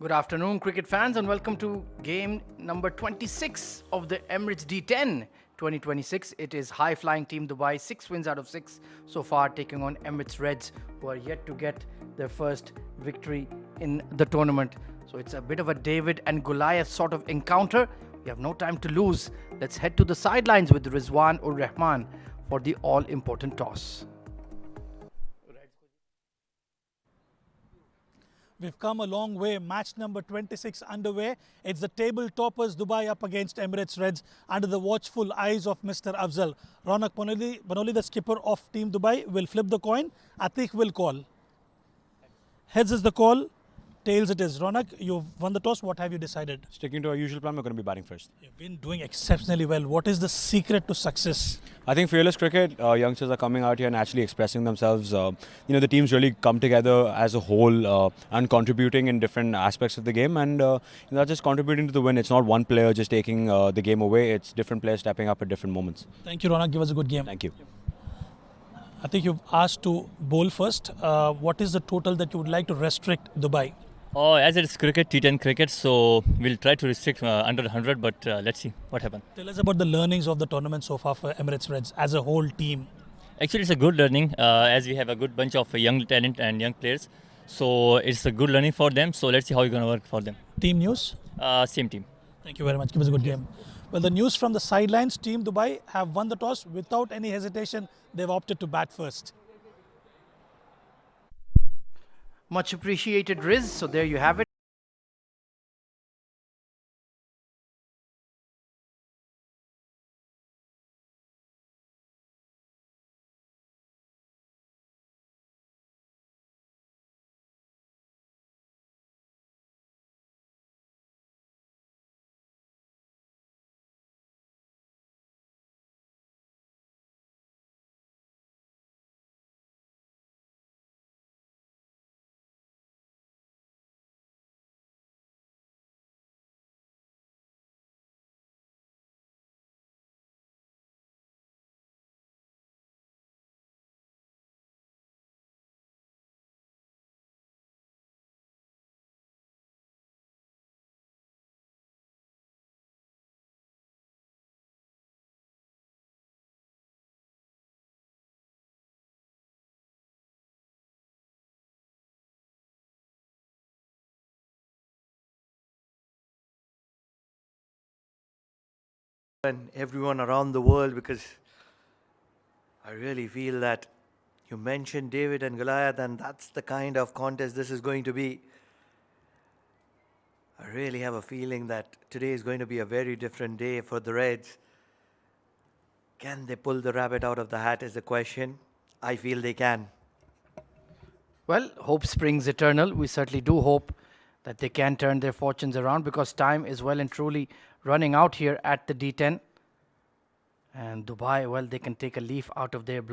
Good afternoon, cricket fans, and welcome to game number 26 of the Emirates D10 2026. It is high-flying team Dubai, 6 wins out of 6 so far, taking on Emirates Reds, who are yet to get their first victory in the tournament. So it's a bit of a David and Goliath sort of encounter. We have no time to lose. Let's head to the sidelines with Rizwan ur Rahman for the all-important toss. We've come a long way. Match number 26 underway. It's the table toppers Dubai up against Emirates Reds under the watchful eyes of Mr. Afzal. Ronak Banoli, the skipper of Team Dubai, will flip the coin. Atiq will call. Heads is the call. Tails it is. Ronak, you've won the toss. What have you decided? Sticking to our usual plan, we're going to be batting first. You've been doing exceptionally well. What is the secret to success? I think fearless cricket, youngsters are coming out here and actually expressing themselves. The teams really come together as a whole and contributing in different aspects of the game, and that's just contributing to the win. It's not one player just taking the game away. It's different players stepping up at different moments. Thank you, Ronak. Give us a good game. Thank you. I think you've asked to bowl first. What is the total that you would like to restrict Dubai? As it's cricket, T10 cricket, so we'll try to restrict under 100, but let's see what happens. Tell us about the learnings of the tournament so far for Emirates Reds as a whole team. Actually, it's a good learning as we have a good bunch of young talent and young players. So it's a good learning for them. So let's see how it's going to work for them. Team news? Same team. Thank you very much. Give us a good game. Well, the news from the sidelines, Team Dubai have won the toss without any hesitation. They've opted to bat first. Much appreciated, Riz. So there you have it. And everyone around the world, because I really feel that you mentioned David and Goliath, and that's the kind of contest this is going to be. I really have a feeling that today is going to be a very different day for the Reds. Can they pull the rabbit out of the hat is the question. I feel they can. Well, hope springs eternal. We certainly do hope that they can turn their fortunes around, because time is well and truly running out here at the D10. And Dubai, well, they can take a leaf out of their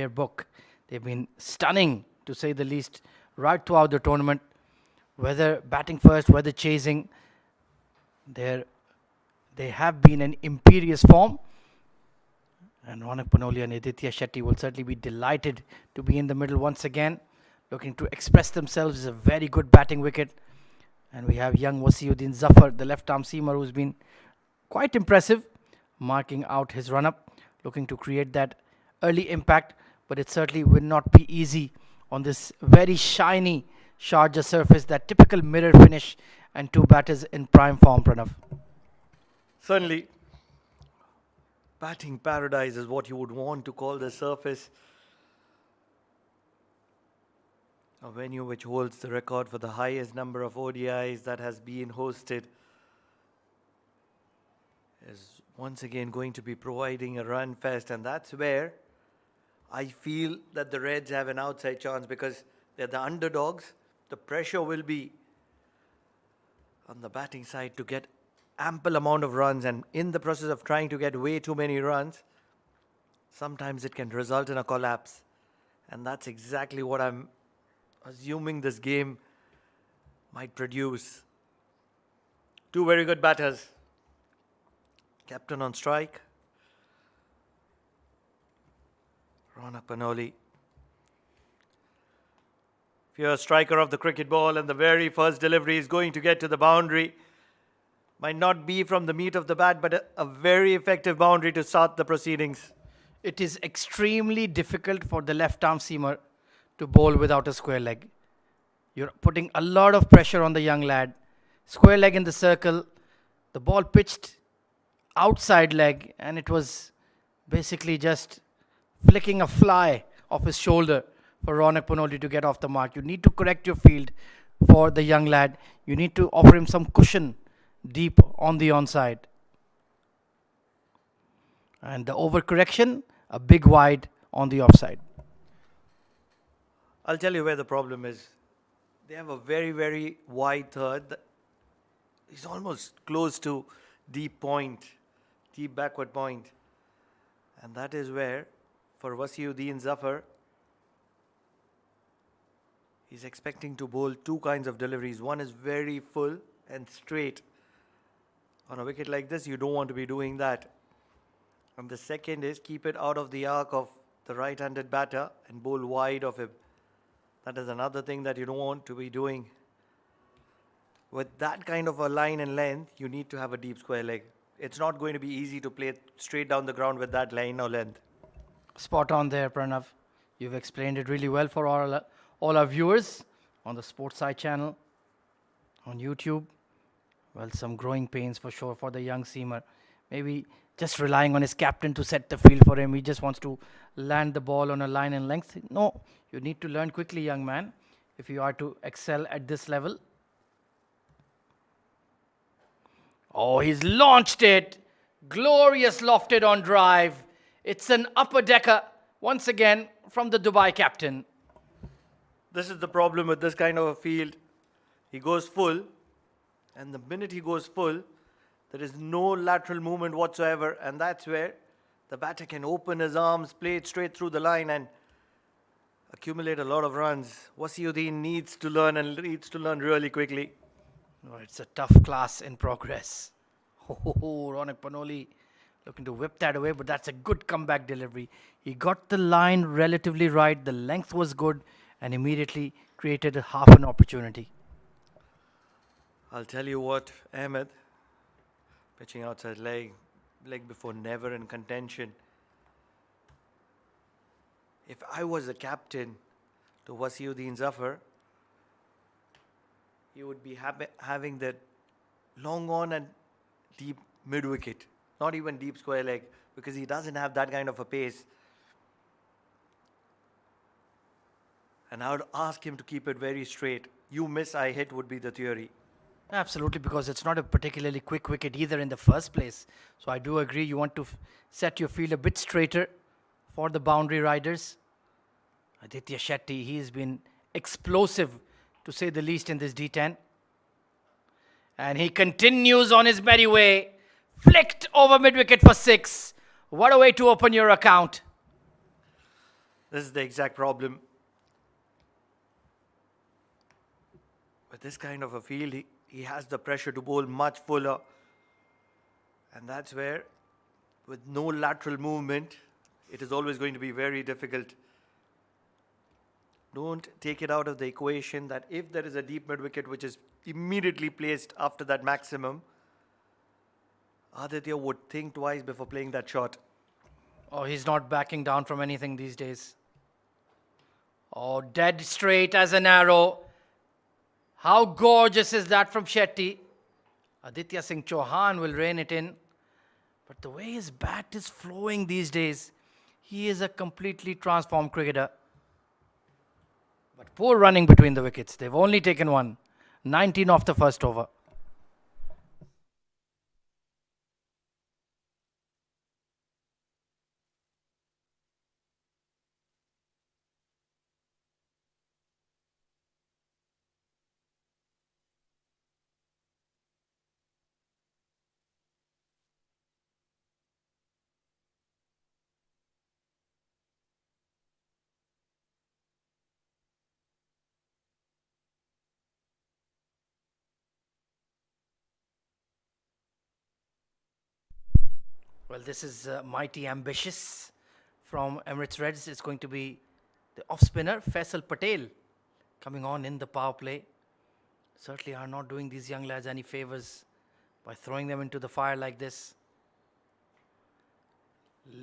book. They've been stunning, to say the least, right throughout the tournament. Whether batting first, whether chasing, they have been in imperious form. And Ronak Banoli and Aditya Shetty will certainly be delighted to be in the middle once again, looking to express themselves. Is a very good batting wicket. And we have young Wasiuddin Zafar, the left-arm seamer, who's been quite impressive, marking out his run-up, looking to create that early impact. But it certainly will not be easy on this very shiny Sharjah surface, that typical mirror finish, and two batters in prime form, Pranav. Certainly, batting paradise is what you would want to call the surface. A venue which holds the record for the highest number of ODIs that has been hosted, is once again going to be providing a run fest, and that's where I feel that the Reds have an outside chance, because they're the underdogs. The pressure will be on the batting side to get ample amount of runs, and in the process of trying to get way too many runs, sometimes it can result in a collapse, and that's exactly what I'm assuming this game might produce. Two very good batters. Captain on strike, Ronak Banoli. If you're a striker of the cricket ball and the very first delivery is going to get to the boundary, might not be from the meat of the bat, but a very effective boundary to start the proceedings. It is extremely difficult for the left arm seamer to bowl without a square leg. You're putting a lot of pressure on the young lad. Square leg in the circle, the ball pitched outside leg, and it was basically just flicking a fly off his shoulder for Ronak Panoli to get off the mark. You need to correct your field for the young lad. You need to offer him some cushion deep on the onside. And the overcorrection, a big wide on the offside. I'll tell you where the problem is. They have a very, very wide third. He's almost close to deep point, deep backward point. And that is where, for Wasiuddin Zafar, he's expecting to bowl two kinds of deliveries. One is very full and straight. On a wicket like this, you don't want to be doing that. And the second is keep it out of the arc of the right-handed batter and bowl wide of him. That is another thing that you don't want to be doing. With that kind of a line and length, you need to have a deep square leg. It's not going to be easy to play straight down the ground with that line or length. Spot on there, Pranav. You've explained it really well for all our viewers on the Sports Side channel, on YouTube. Well, some growing pains for sure for the young seamer. Maybe just relying on his captain to set the field for him. He just wants to land the ball on a line and length. No, you need to learn quickly, young man, if you are to excel at this level. Oh, he's launched it. Glorious lofted on drive. It's an upper decker once again from the Dubai captain. This is the problem with this kind of a field. He goes full, and the minute he goes full, there is no lateral movement whatsoever, and that's where the batter can open his arms, play it straight through the line, and accumulate a lot of runs. Wasiuddin needs to learn, and needs to learn really quickly. Oh, it's a tough class in progress. Ronak Panoli looking to whip that away, but that's a good comeback delivery. He got the line relatively right, the length was good, and immediately created a half an opportunity. I'll tell you what, Ahmed, pitching outside leg before never in contention. If I was the captain to Wasiuddin Zafar, he would be having that long on and deep mid wicket, not even deep square leg, because he doesn't have that kind of a pace. And I would ask him to keep it very straight. You miss, I hit would be the theory. Absolutely, because it's not a particularly quick wicket either in the first place. So I do agree, you want to set your field a bit straighter for the boundary riders. Aditya Shetty, he's been explosive to say the least in this D10. And he continues on his merry way. Flicked over mid-wicket for 6. What a way to open your account. This is the exact problem. With this kind of a field, he has the pressure to bowl much fuller. And that's where, with no lateral movement, it is always going to be very difficult. Don't take it out of the equation that if there is a deep mid-wicket which is immediately placed after that maximum, Aditya would think twice before playing that shot. Oh, he's not backing down from anything these days. Oh, dead straight as an arrow. How gorgeous is that from Shetty? Aditya Singh Chauhan will rein it in. But the way his bat is flowing these days, he is a completely transformed cricketer. But poor running between the wickets. They've only taken one. 19 off the first over. Well, this is mighty ambitious from Emirates Reds. It's going to be the off spinner, Faisal Patel. coming on in the power play certainly are not doing these young lads any favors by throwing them into the fire like this.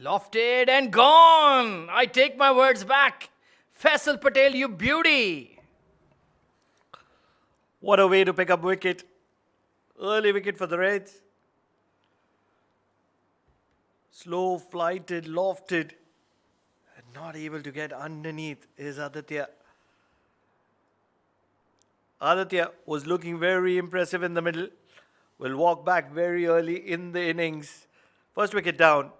Lofted and gone! I take my words back. Faisal Patel, you beauty! What a way to pick up wicket. Early wicket for the Reds. Slow, flighted, lofted. And not able to get underneath is Aditya. Aditya was looking very impressive in the middle. Will walk back very early in the innings. First wicket down.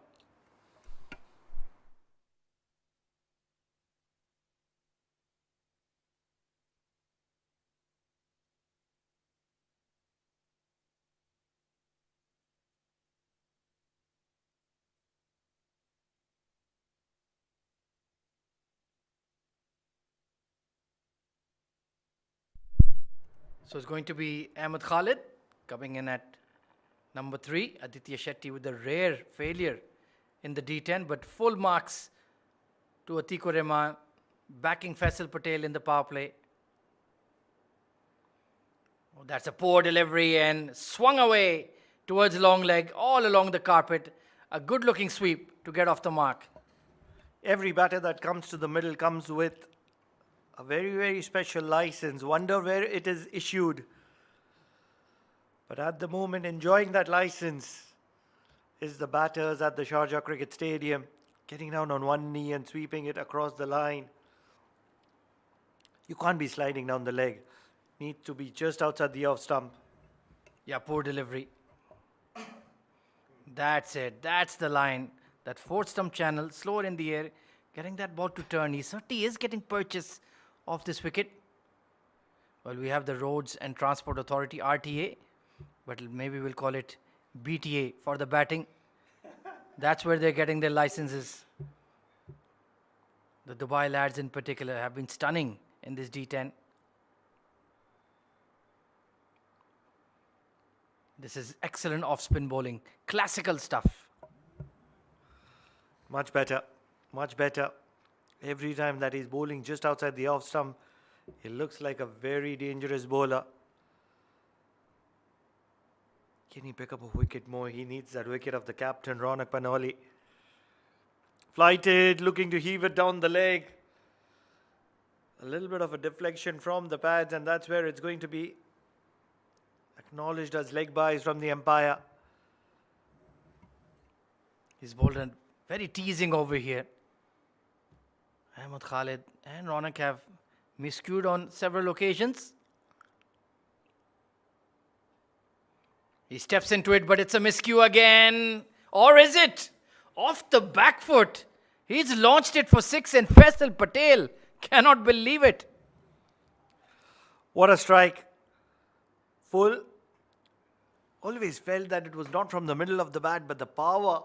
So it's going to be Ahmed Khalid coming in at number 3. Aditya Shetty with a rare failure in the D10, but full marks to Atikur Rahman, backing Faisal Patel in the power play. Oh, that's a poor delivery and swung away towards long leg all along the carpet. A good looking sweep to get off the mark. Every batter that comes to the middle comes with a very, very special license. Wonder where it is issued. But at the moment, enjoying that license is the batters at the Sharjah Cricket Stadium, getting down on one knee and sweeping it across the line. You can't be sliding down the leg. Need to be just outside the off stump. Yeah, poor delivery. That's it. That's the line. That fourth stump channel, slower in the air, getting that ball to turn. He certainly is getting purchase of this wicket. Well, we have the Roads and Transport Authority, RTA, but maybe we'll call it BTA for the batting. That's where they're getting their licenses. The Dubai lads in particular have been stunning in this D10. This is excellent off-spin bowling. Classical stuff. Much better. Much better. Every time that he's bowling just outside the off stump, he looks like a very dangerous bowler. Can he pick up a wicket more? He needs that wicket of the captain, Ronak Panoli. Flighted, looking to heave it down the leg. A little bit of a deflection from the pads, and that's where it's going to be acknowledged as leg byes from the umpire. He's bowled a very teasing over here. Ahmed Khalid and Ronak have miscued on several occasions. He steps into it, but it's a miscue again. Or is it? Off the back foot. He's launched it for 6 and Faisal Patel cannot believe it. What a strike. Full. Always felt that it was not from the middle of the bat, but the power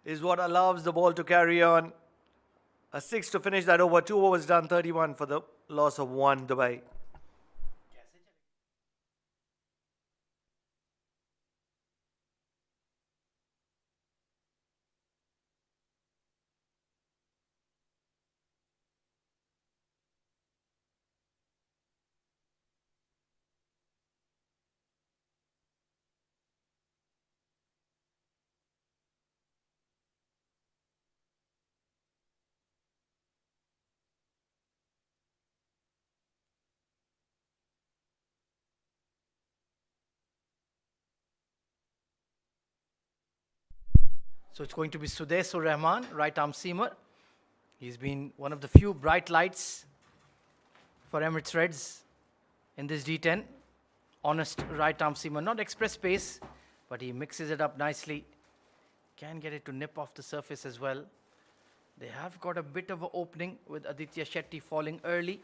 is what allows the ball to carry on. A 6 to finish that over. 2 overs done, 31 for the loss of 1 Dubai. So it's going to be Sudais Rahman, right arm seamer. He's been one of the few bright lights for Emirates Reds in this D10. Honest right arm seamer, not express pace, but he mixes it up nicely. Can get it to nip off the surface as well. They have got a bit of an opening with Aditya Shetty falling early.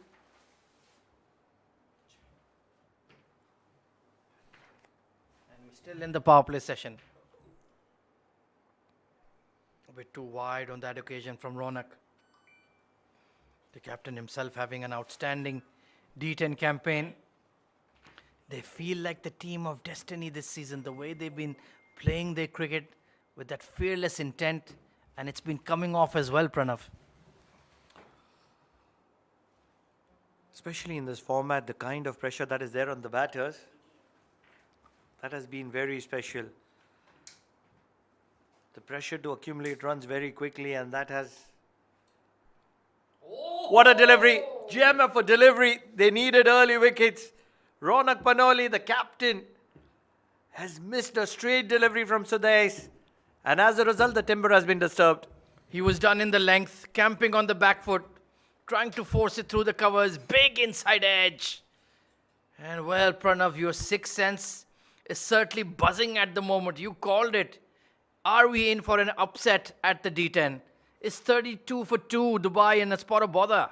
And we're still in the power play session. A bit too wide on that occasion from Ronak. The captain himself having an outstanding D10 campaign. They feel like the team of destiny this season, the way they've been playing their cricket with that fearless intent, and it's been coming off as well, Pranav. Especially in this format, the kind of pressure that is there on the batters, that has been very special. The pressure to accumulate runs very quickly, and that has... What a delivery! GMF for delivery. They needed early wickets. Ronak Panoli, the captain, has missed a straight delivery from Sudais. And as a result, the timber has been disturbed. He was done in the length, camping on the back foot, trying to force it through the covers, big inside edge. And well, Pranav, your sixth sense is certainly buzzing at the moment. You called it. Are we in for an upset at the D10? It's 32 for 2, Dubai and a spot of bother.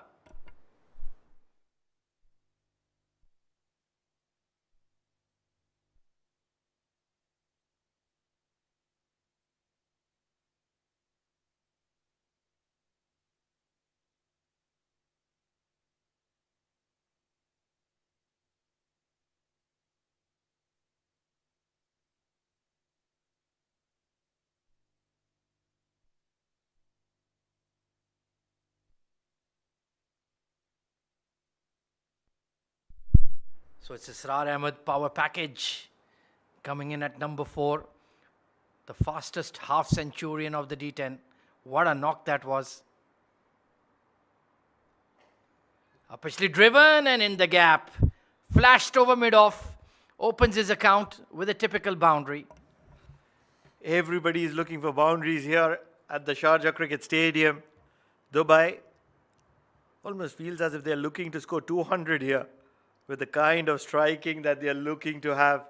So it's Israr Ahmed power package coming in at number 4. The fastest half centurion of the D10. What a knock that was. Officially driven and in the gap. Flashed over mid-off. Opens his account with a typical boundary. Everybody is looking for boundaries here at the Sharjah Cricket Stadium. Dubai almost feels as if they're looking to score 200 here with the kind of striking that they're looking to have.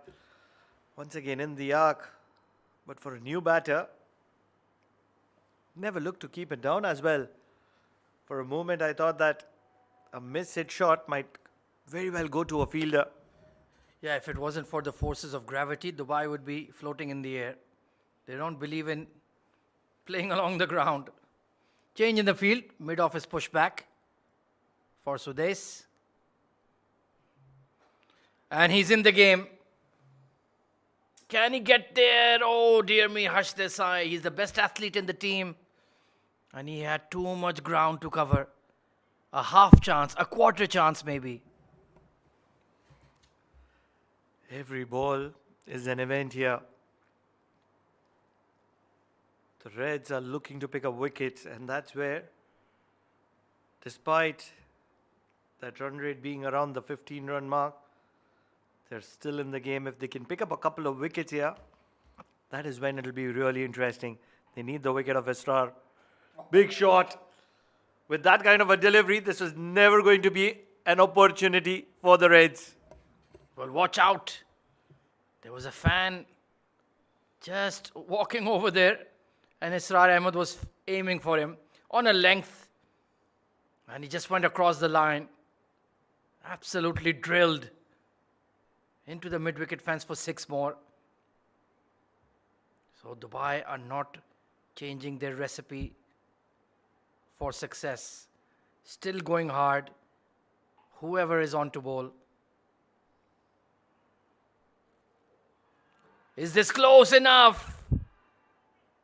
Once again in the arc. But for a new batter, never looked to keep it down as well. For a moment, I thought that a miss-hit shot might very well go to a fielder. Yeah, if it wasn't for the forces of gravity, Dubai would be floating in the air. They don't believe in playing along the ground. Change in the field. Mid-off is pushed back for Sudais. And he's in the game. Can he get there? Oh, dear me, Harsh Desai. He's the best athlete in the team. And he had too much ground to cover. A half chance, a quarter chance maybe. Every ball is an event here. The Reds are looking to pick up wickets, and that's where, despite that run rate being around the 15-run mark, they're still in the game. If they can pick up a couple of wickets here, that is when it'll be really interesting. They need the wicket of Israr. Big shot. With that kind of a delivery, this was never going to be an opportunity for the Reds. Well, watch out. There was a fan just walking over there, and Israr Ahmed was aiming for him on a length, and he just went across the line. Absolutely drilled into the mid-wicket fence for 6 more. So Dubai are not changing their recipe for success. Still going hard. Whoever is on to bowl. Is this close enough?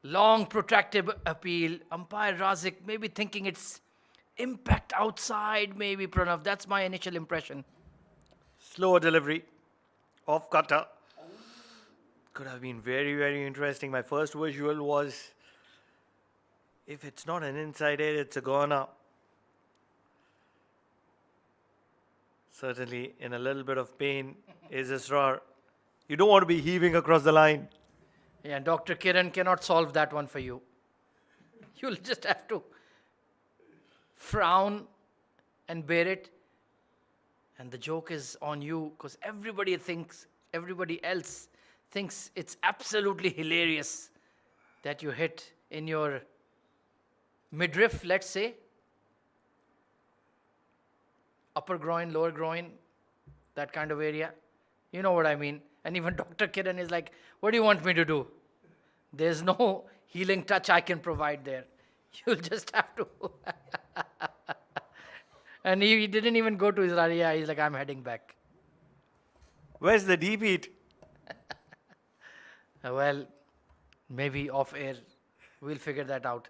Long protracted appeal. Umpire Razik maybe thinking it's impact outside, maybe, Pranav. That's my initial impression. Slower delivery. Off cutter. Could have been very, very interesting. My first visual was, if it's not an inside edge, it's a goner. Certainly in a little bit of pain is Israr. You don't want to be heaving across the line. Yeah, Dr. Kiran cannot solve that one for you. You'll just have to frown and bear it. And the joke is on you because everybody else thinks it's absolutely hilarious that you hit in your midriff, let's say. Upper groin, lower groin, that kind of area. You know what I mean. And even Dr. Kiran is like, what do you want me to do? There's no healing touch I can provide there. You'll just have to. And he didn't even go to his area. He's like, I'm heading back. Where's the deep heat? Well, maybe off air. We'll figure that out.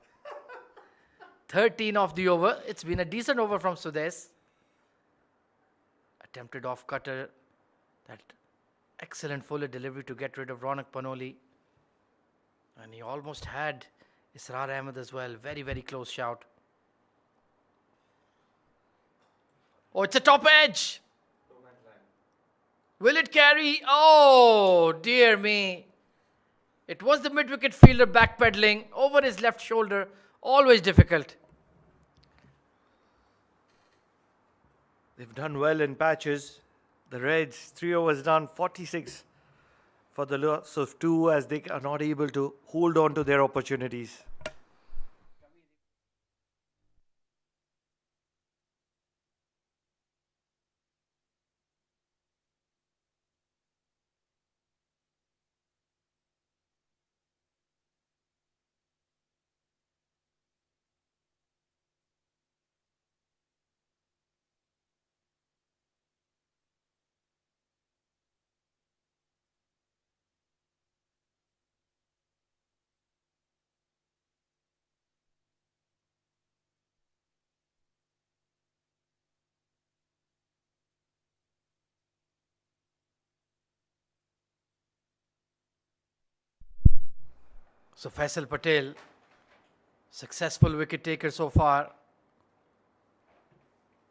13 of the over. It's been a decent over from Sudais. Attempted off cutter. That excellent fuller delivery to get rid of Ronak Panoli. And he almost had Israr Ahmed as well. Very, very close shout. Oh, it's a top edge. Will it carry? Oh, dear me. It was the mid-wicket fielder backpedaling over his left shoulder. Always difficult. They've done well in patches. The Reds, 3 overs done, 46 for the loss of 2 as they are not able to hold on to their opportunities. So Faisal Patel, successful wicket taker so far.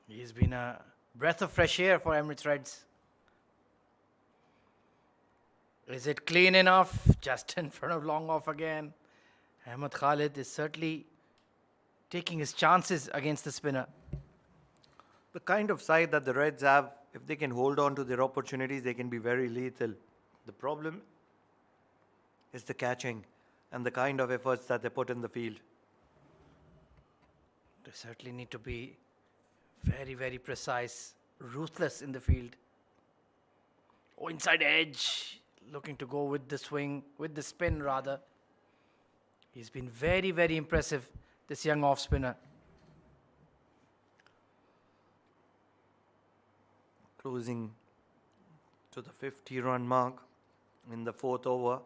He's been a breath of fresh air for Emirates Reds. Is it clean enough? Just in front of long off again. Ahmed Khalid is certainly taking his chances against the spinner. The kind of side that the Reds have, if they can hold on to their opportunities, they can be very lethal. The problem is the catching and the kind of efforts that they put in the field. They certainly need to be very, very precise, ruthless in the field. Oh, inside edge. Looking to go with the swing, with the spin rather. He's been very, very impressive, this young off spinner. Closing to the 50-run mark in the 4th over.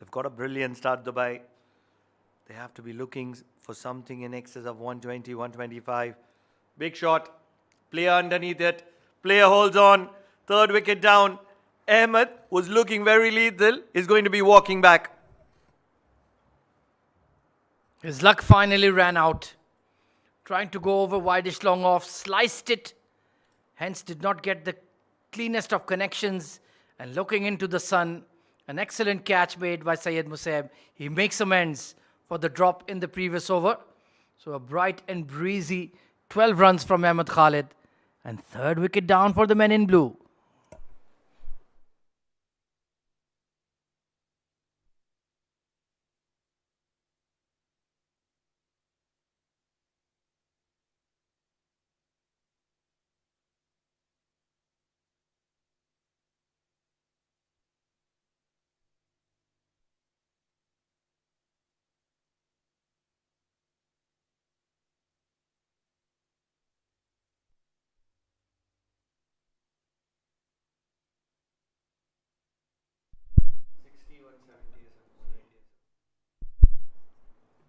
They've got a brilliant start, Dubai. They have to be looking for something in excess of 120, 125. Big shot. Player underneath it. Player holds on. 3rd wicket down. Ahmed was looking very lethal. Is going to be walking back. His luck finally ran out. Trying to go over wideish long off, sliced it. Hence did not get the cleanest of connections. And looking into the sun, an excellent catch made by Syed Musaib. He makes amends for the drop in the previous over. So a bright and breezy 12 runs from Ahmed Khalid. And 3rd wicket down for the men in blue.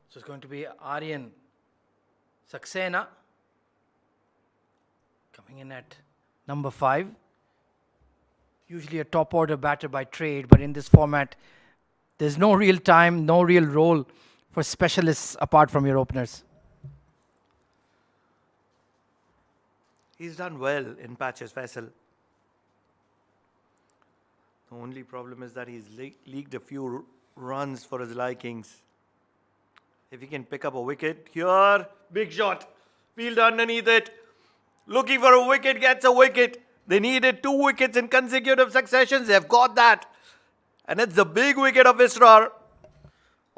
So it's going to be Aryan Saxena coming in at number 5. Usually a top order batter by trade, but in this format, there's no real time, no real role for specialists apart from your openers. He's done well in patches, Faisal. The only problem is that he's leaked a few runs for his likings. If he can pick up a wicket here, big shot. Field underneath it. Looking for a wicket, gets a wicket. They needed 2 wickets in consecutive successions. They've got that. And it's the big wicket of Israr.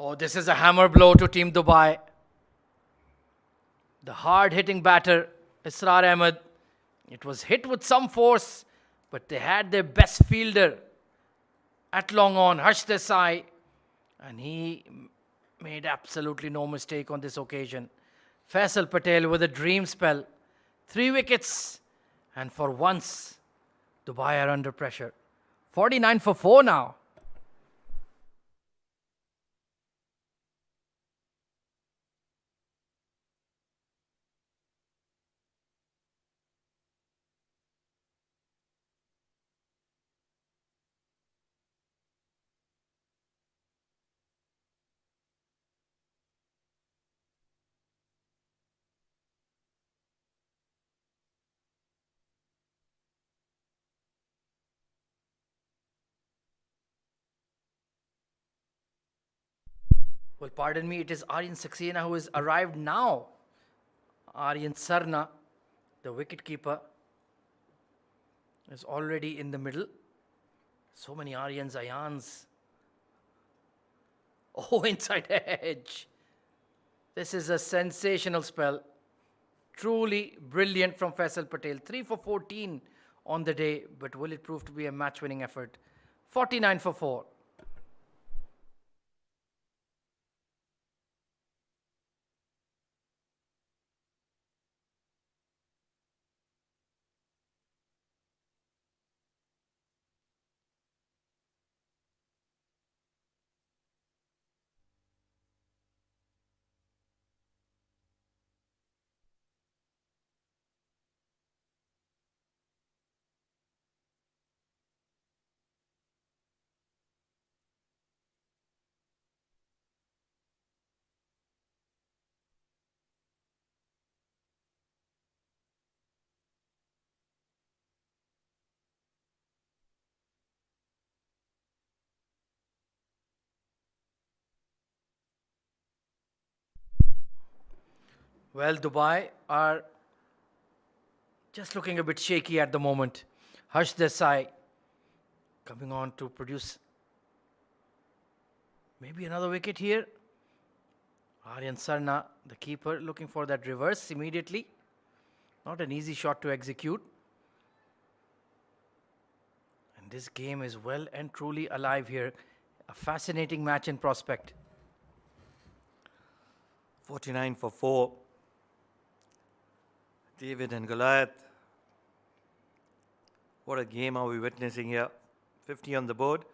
Oh, this is a hammer blow to Team Dubai. The hard-hitting batter, Israr Ahmed. It was hit with some force, but they had their best fielder at long on, Harsh Desai. And he made absolutely no mistake on this occasion. Faisal Patel with a dream spell. 3 wickets. And for once, Dubai are under pressure. 49 for 4 now. Well, pardon me, it is Aryan Saxena who has arrived now. Aryan Sarna, the wicketkeeper, is already in the middle. So many Aryans, Ayans. Oh, inside edge. This is a sensational spell. Truly brilliant from Faisal Patel. 3 for 14 on the day, but will it prove to be a match-winning effort? 49 for 4. Well, Dubai are just looking a bit shaky at the moment. Harsh Desai coming on to produce maybe another wicket here. Aryan Sarna, the keeper, looking for that reverse immediately. Not an easy shot to execute. And this game is well and truly alive here. A fascinating match in prospect. 49 for 4. David and Goliath. What a game are we witnessing here. 50 on the board.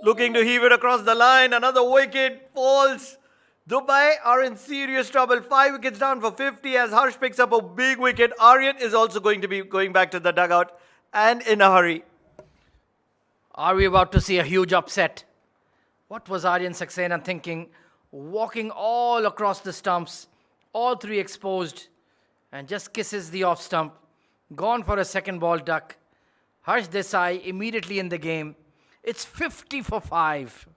Looking to heave it across the line. Another wicket falls. Dubai are in serious trouble. 5 wickets down for 50 as Harsh picks up a big wicket. Aryan is also going to be going back to the dugout and in a hurry. Are we about to see a huge upset? What was Aryan Saxena thinking? Walking all across the stumps, all 3 exposed, and just kisses the off stump. Gone for a second ball duck. Harsh Desai immediately in the game. It's 50 for 5.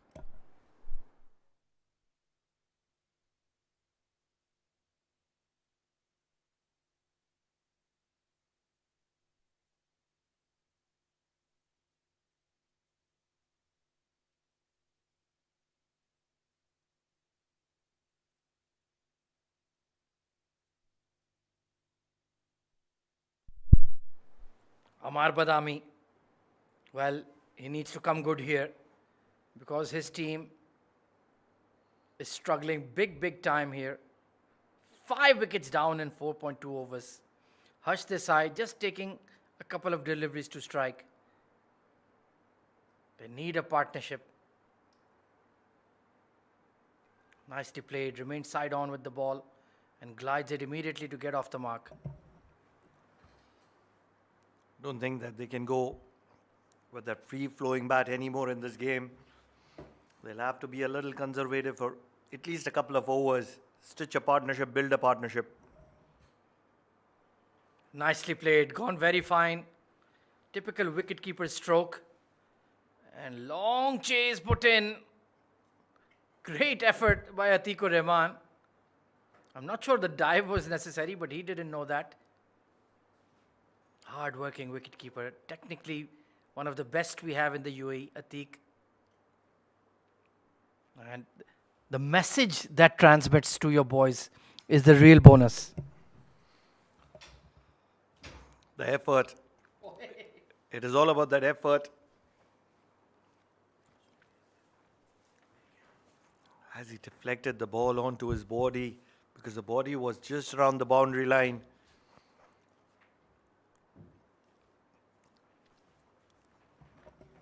Amar Badami, well, he needs to come good here because his team is struggling big time here. 5 wickets down in 4.2 overs. Harsh Desai just taking a couple of deliveries to strike. They need a partnership. Nicely played, remains side on with the ball and glides it immediately to get off the mark. Don't think that they can go with that free-flowing bat anymore in this game. They'll have to be a little conservative for at least a couple of overs. Stitch a partnership, build a partnership. Nicely played, gone very fine. Typical wicketkeeper stroke. And long chase put in. Great effort by Atikur Rahman. I'm not sure the dive was necessary, but he didn't know that. Hard-working wicketkeeper. Technically, one of the best we have in the UAE, Atiq. And the message that transmits to your boys is the real bonus. The effort. It is all about that effort. As he deflected the ball onto his body, because the body was just around the boundary line.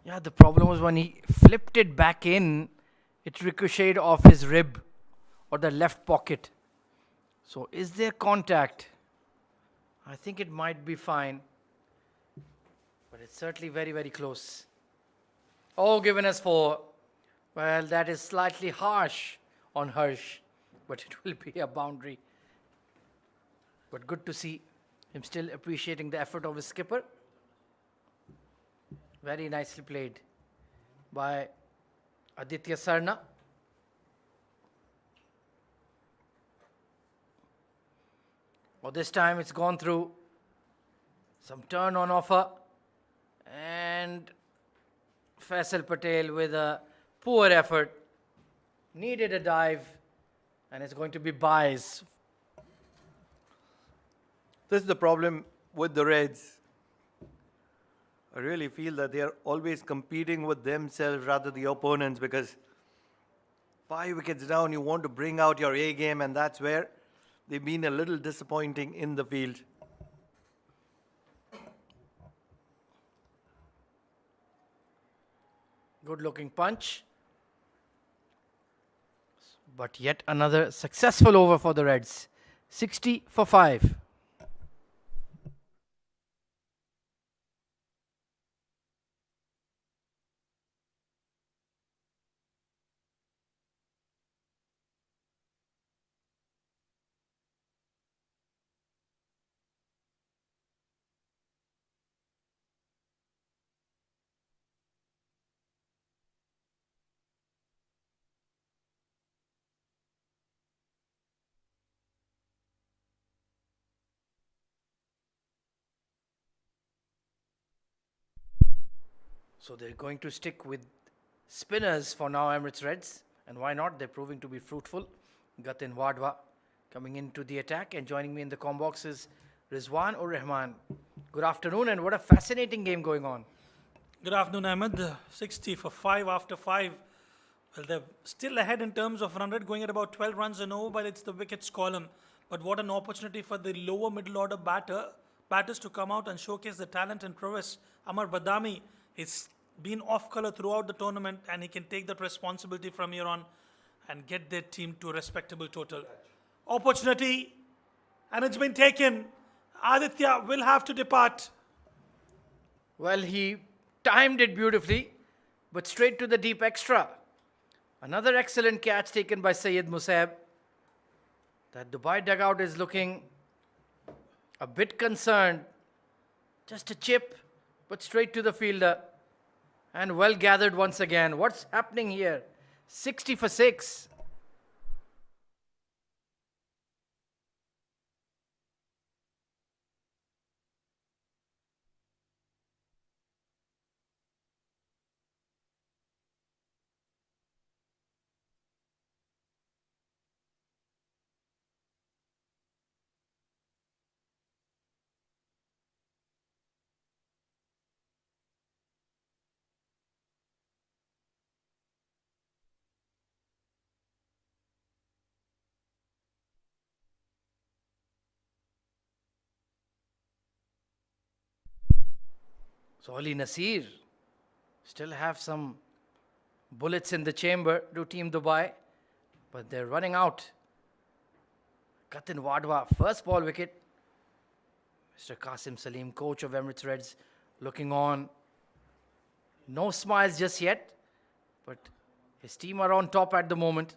Yeah, the problem was when he flipped it back in, it ricocheted off his rib or the left pocket. So is there contact? I think it might be fine. But it's certainly very close. Oh, given us 4. Well, that is slightly harsh on Harsh, but it will be a boundary. But good to see him still appreciating the effort of his skipper. Very nicely played by Aditya Sarna. Oh, this time it's gone through. Some turn on offer. And Faisal Patel with a poor effort. Needed a dive. And it's going to be buys. This is the problem with the Reds. I really feel that they are always competing with themselves rather the opponents, because 5 wickets down, you want to bring out your A game, and that's where they've been a little disappointing in the field. Good looking punch. But yet another successful over for the Reds. 60 for 5. So they're going to stick with spinners for now, Emirates Reds. And why not? They're proving to be fruitful. Gatin Wadwa coming into the attack, and joining me in the comm box is Rizwan ur Rahman. Good afternoon, and what a fascinating game going on. Good afternoon, Ahmed. 60 for 5 after 5. Well, they're still ahead in terms of run rate, going at about 12 runs and over, but it's the wickets column. But what an opportunity for the lower middle order batters to come out and showcase the talent and prowess. Amar Badami has been off colour throughout the tournament, and he can take that responsibility from here on and get their team to a respectable total. Opportunity, and it's been taken. Aditya will have to depart. Well, he timed it beautifully, but straight to the deep extra. Another excellent catch taken by Syed Musab. That Dubai dugout is looking a bit concerned. Just a chip, but straight to the fielder. And well gathered once again. What's happening here? 60 for 6. So Ali Nasir still have some bullets in the chamber to Team Dubai, but they're running out. Gatin Wadwa, first ball wicket. Mr. Qasim Salim, coach of Emirates Reds, looking on. No smiles just yet, but his team are on top at the moment.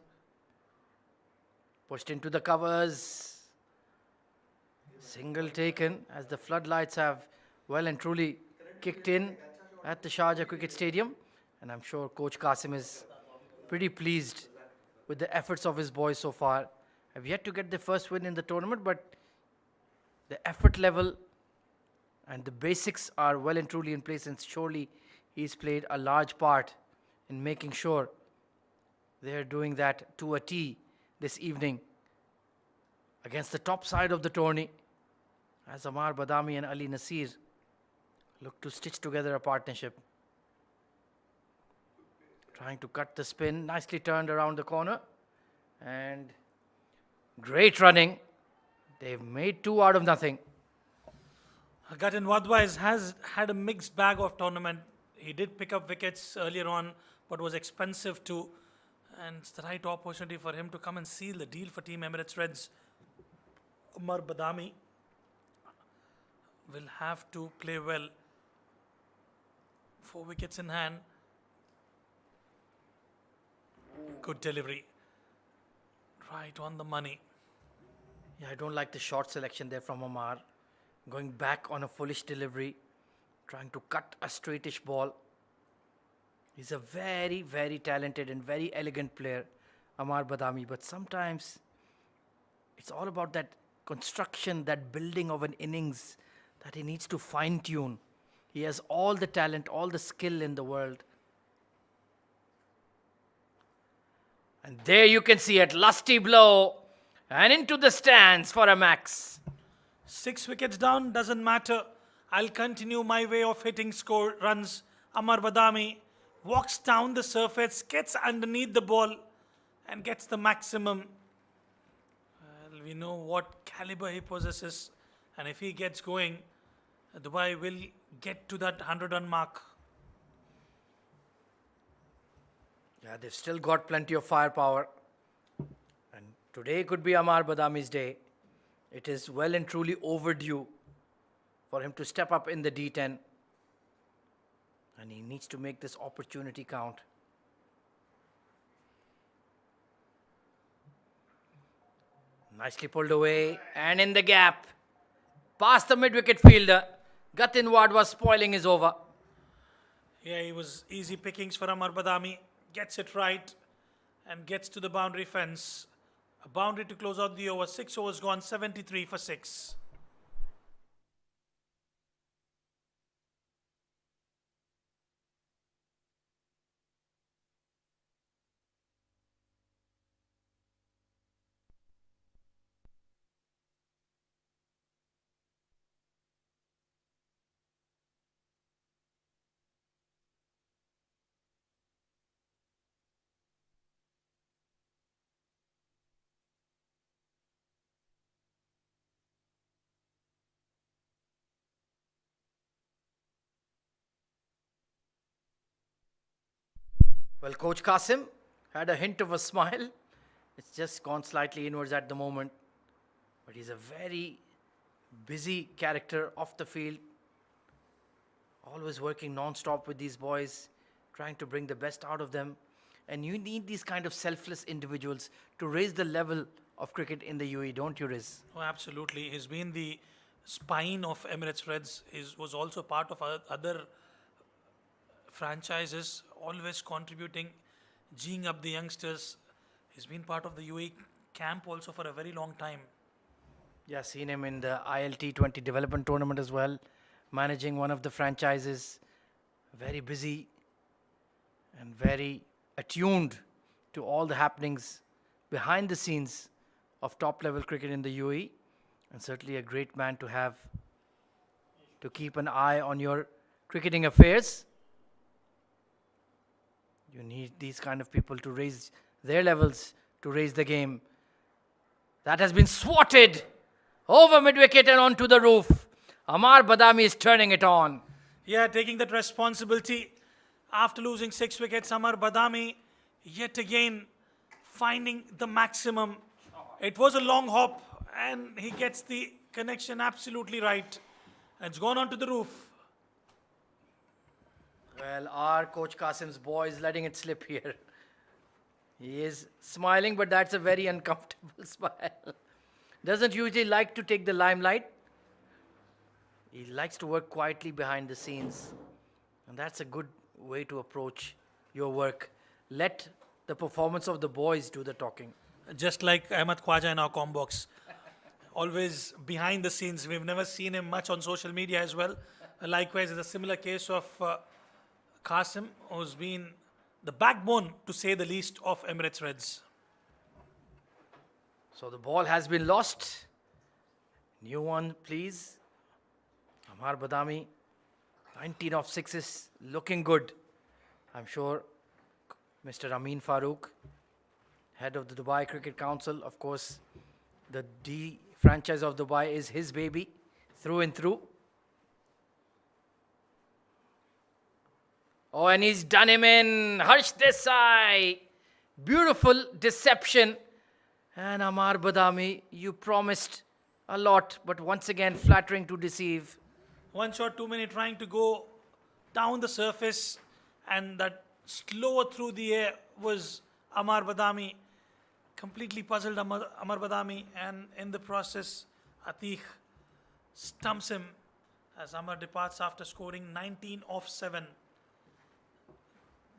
Pushed into the covers. Single taken as the floodlights have well and truly kicked in at the Sharjah Cricket Stadium. And I'm sure Coach Qasim is pretty pleased with the efforts of his boys so far. Have yet to get the first win in the tournament, but the effort level and the basics are well and truly in place, and surely he's played a large part in making sure they're doing that to a T this evening against the top side of the tourney, as Amar Badami and Ali Nasir look to stitch together a partnership. Trying to cut the spin, nicely turned around the corner, and great running. They've made 2 out of nothing. Gatin Wadwa has had a mixed bag of tournament. He did pick up wickets earlier on, but was expensive too. And it's the right opportunity for him to come and seal the deal for Team Emirates Reds. Umar Badami will have to play well. 4 wickets in hand. Good delivery. Right on the money. Yeah, I don't like the short selection there from Amar. Going back on a foolish delivery, trying to cut a straightish ball. He's a very, very talented and very elegant player, Amar Badami. But sometimes it's all about that construction, that building of an innings that he needs to fine tune. He has all the talent, all the skill in the world. And there you can see it, lusty blow and into the stands for a max. 6 wickets down, doesn't matter. I'll continue my way of hitting score runs. Amar Badami walks down the surface, gets underneath the ball and gets the maximum. Well, we know what caliber he possesses, and if he gets going, Dubai will get to that 100-run mark. Yeah, they've still got plenty of firepower. And today could be Amar Badami's day. It is well and truly overdue for him to step up in the D10. And he needs to make this opportunity count. Nicely pulled away and in the gap. Past the mid-wicket fielder. Gatin Ward was spoiling his over. Yeah, it was easy pickings for Amar Badami. Gets it right and gets to the boundary fence. A boundary to close out the over. 6 overs gone, 73 for 6. Well, Coach Qasim had a hint of a smile. It's just gone slightly inwards at the moment. But he's a very busy character off the field. Always working non-stop with these boys, trying to bring the best out of them. And you need these kind of selfless individuals to raise the level of cricket in the UAE, don't you, Riz? Oh, absolutely. He's been the spine of Emirates Reds. He was also part of other franchises, always contributing, geeing up the youngsters. He's been part of the UAE camp also for a very long time. Yeah, seen him in the ILT20 development tournament as well, managing one of the franchises. Very busy and very attuned to all the happenings behind the scenes of top level cricket in the UAE, and certainly a great man to have to keep an eye on your cricketing affairs. You need these kind of people to raise their levels, to raise the game. That has been swatted over mid-wicket and onto the roof. Amar Badami is turning it on. Yeah, taking that responsibility. After losing 6 wickets, Amar Badami yet again finding the maximum. It was a long hop and he gets the connection absolutely right. It's gone onto the roof. Well, our Coach Qasim's boy is letting it slip here. He is smiling, but that's a very uncomfortable smile. Doesn't usually like to take the limelight. He likes to work quietly behind the scenes. And that's a good way to approach your work. Let the performance of the boys do the talking. Just like Ahmed Khwaja in our combox. Always behind the scenes. We've never seen him much on social media as well. Likewise, it's a similar case of Qasim, who's been the backbone, to say the least, of Emirates Reds. So the ball has been lost. New one, please. Amar Badami, 19 of 6s, looking good. I'm sure Mr. Amin Farooq, head of the Dubai Cricket Council, of course, the D franchise of Dubai is his baby, through and through. Oh, and he's done him in. Harsh Desai. Beautiful deception. And Amar Badami, you promised a lot, but once again, flattering to deceive. 1 shot, 2 minutes, trying to go down the surface, and that slower through the air was Amar Badami. Completely puzzled Amar Badami, and in the process, Atiq stumps him as Amar departs after scoring 19 off 7.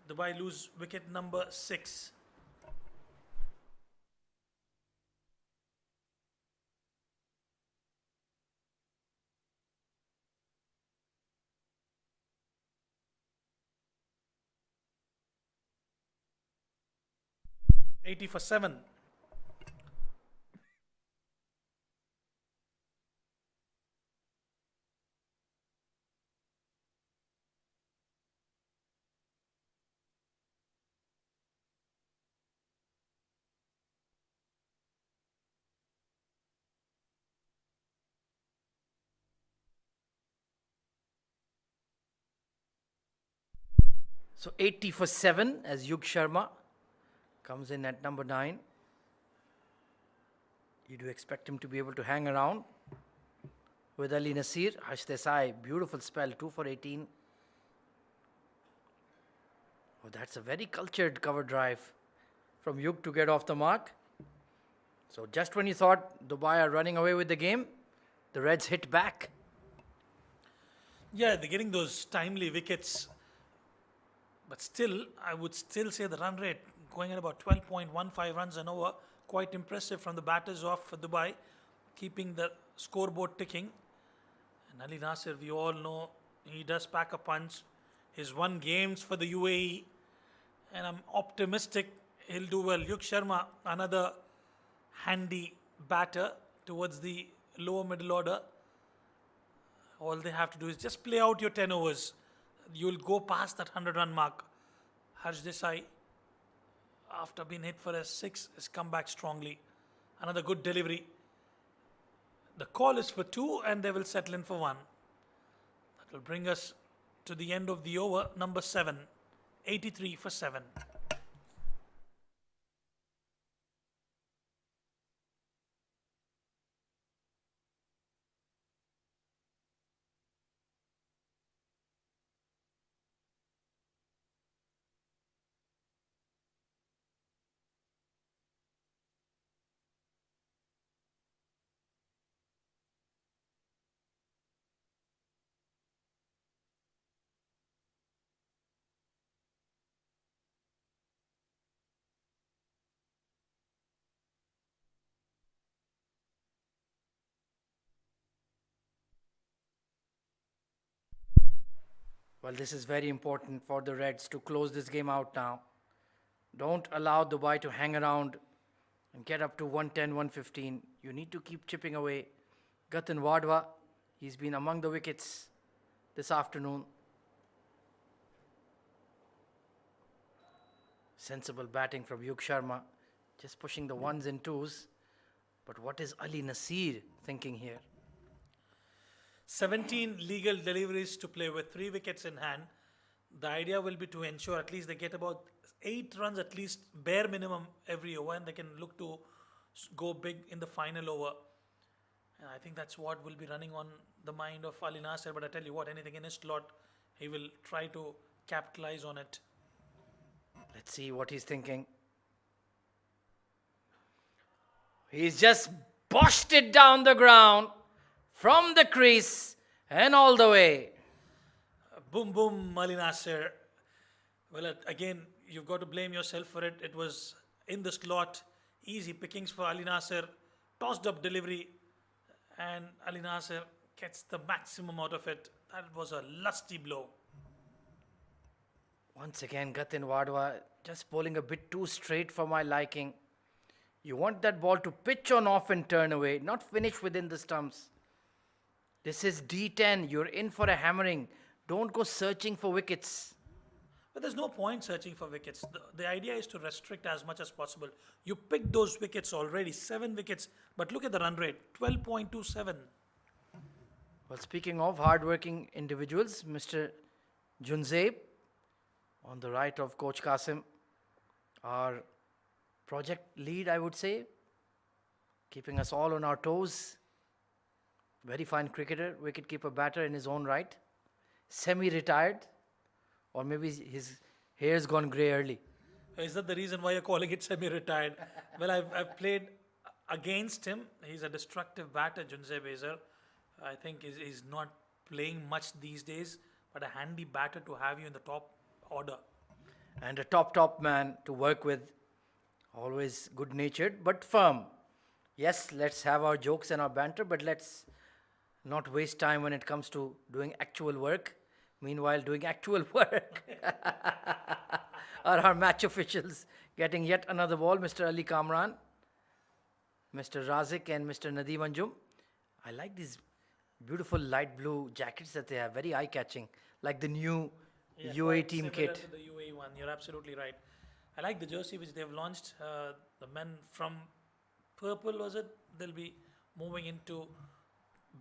Dubai lose wicket number 6. 80 for 7. So 80 for 7 as Yug Sharma comes in at number 9. You do expect him to be able to hang around with Ali Nasir. Harsh Desai, beautiful spell, 2 for 18. Oh, that's a very cultured cover drive from Yug to get off the mark. So just when you thought Dubai are running away with the game, the Reds hit back. Yeah, they're getting those timely wickets. But still, I would still say the run rate going at about 12.15 runs an over. Quite impressive from the batters of Dubai, keeping the scoreboard ticking. And Ali Nasir, we all know he does pack a punch. He's won games for the UAE. And I'm optimistic he'll do well. Yug Sharma, another handy batter towards the lower middle order. All they have to do is just play out your 10 overs. You'll go past that 100-run mark. Harsh Desai, after being hit for a 6, has come back strongly. Another good delivery. The call is for 2 and they will settle in for 1. That will bring us to the end of the over, number 7. 83 for 7. Well, this is very important for the Reds to close this game out now. Don't allow Dubai to hang around and get up to 110, 115. You need to keep chipping away. Gatin Wadwa, he's been among the wickets this afternoon. Sensible batting from Yug Sharma, just pushing the 1s and 2s. But what is Ali Nasir thinking here? 17 legal deliveries to play with 3 wickets in hand. The idea will be to ensure at least they get about 8 runs, at least bare minimum every over, and they can look to go big in the final over. And I think that's what will be running on the mind of Ali Nasir. But I tell you what, anything in his slot, he will try to capitalize on it. Let's see what he's thinking. He's just boshed it down the ground from the crease and all the way. Boom, boom, Ali Nasir. Well, again, you've got to blame yourself for it. It was in the slot. Easy pickings for Ali Nasir. Tossed up delivery. And Ali Nasir gets the maximum out of it. That was a lusty blow. Once again, Gatin Wadwa just bowling a bit too straight for my liking. You want that ball to pitch on off and turn away, not finish within the stumps. This is D10. You're in for a hammering. Don't go searching for wickets. But there's no point searching for wickets. The idea is to restrict as much as possible. You picked those wickets already, 7 wickets. But look at the run rate, 12.27. Well, speaking of hard-working individuals, Mr. Junzeb, on the right of Coach Qasim, our project lead, I would say, keeping us all on our toes. Very fine cricketer, wicket-keeper batter in his own right. Semi-retired, or maybe his hair's gone grey early. Is that the reason why you're calling it semi-retired? Well, I've played against him. He's a destructive batter, Junzeb Ezer. I think he's not playing much these days, but a handy batter to have you in the top order. And a top man to work with. Always good-natured, but firm. Yes, let's have our jokes and our banter, but let's not waste time when it comes to doing actual work. Meanwhile, doing actual work are our match officials getting yet another ball. Mr. Ali Kamran, Mr. Razik, and Mr. Nadeem Anjum. I like these beautiful light blue jackets that they have, very eye-catching, like the new Yeah, UAE quite team similar kit. to the UAE one. You're absolutely right. I like the jersey which they've launched. The men from purple, was it? They'll be moving into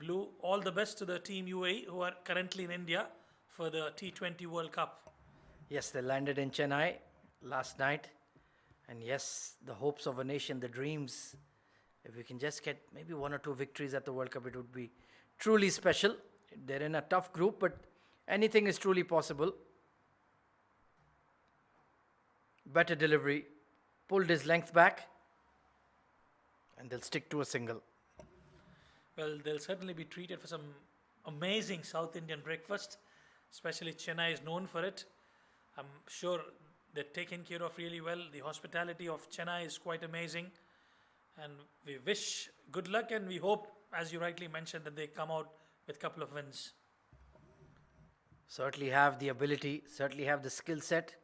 blue. All the best to the team UAE who are currently in India for the T20 World Cup. Yes, they landed in Chennai last night. And yes, the hopes of a nation, the dreams. If we can just get maybe 1 or 2 victories at the World Cup, it would be truly special. They're in a tough group, but anything is truly possible. Better delivery. Pulled his length back. And they'll stick to a single. Well, they'll certainly be treated for some amazing South Indian breakfast, especially Chennai is known for it. I'm sure they're taken care of really well. The hospitality of Chennai is quite amazing. And we wish good luck and we hope, as you rightly mentioned, that they come out with a couple of wins. Certainly have the ability, certainly have the skill set.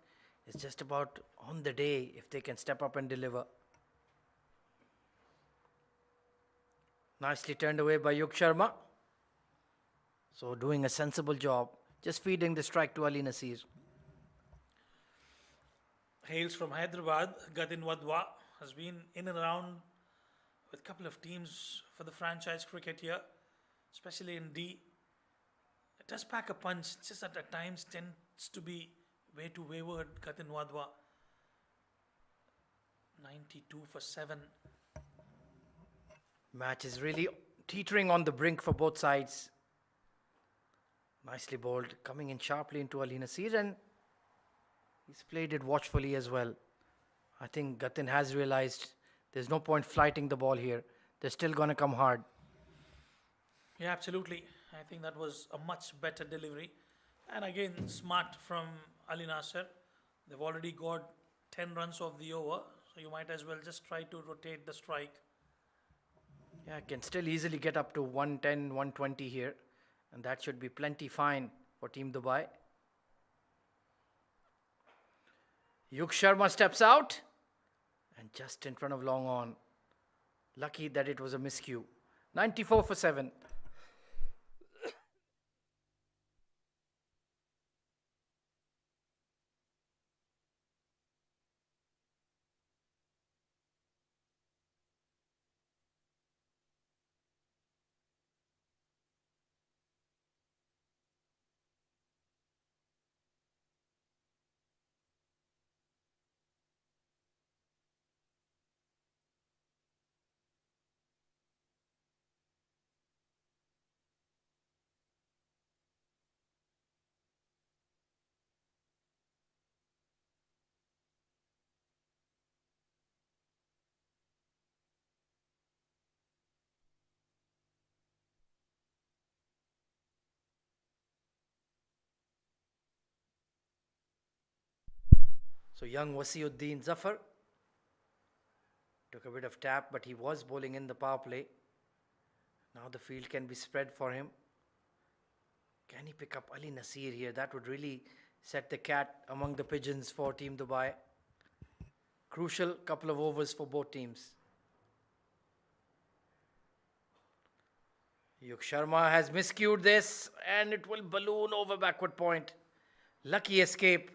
It's just about on the day if they can step up and deliver. Nicely turned away by Yug Sharma. So doing a sensible job. Just feeding the strike to Ali Nasir. Hails from Hyderabad, Gatin Wadwa has been in and around with a couple of teams for the franchise cricket here, especially in D. It does pack a punch, just that at times tends to be way too wayward. Gatin Wadwa, 92 for 7. Match is really teetering on the brink for both sides. Nicely bowled, coming in sharply into Ali Nasir, and he's played it watchfully as well. I think Gatin has realized there's no point flighting the ball here. They're still going to come hard. Yeah, absolutely. I think that was a much better delivery. And again, smart from Ali Nasir. They've already got 10 runs off the over, so you might as well just try to rotate the strike. Yeah, can still easily get up to 110, 120 here. And that should be plenty fine for Team Dubai. Yug Sharma steps out. And just in front of long on. Lucky that it was a miscue. 94 for 7. So young Wasiuddin Zafar took a bit of tap, but he was bowling in the power play. Now the field can be spread for him. Can he pick up Ali Nasir here? That would really set the cat among the pigeons for Team Dubai. Crucial couple of overs for both teams. Yug Sharma has miscued this and it will balloon over backward point. Lucky escape.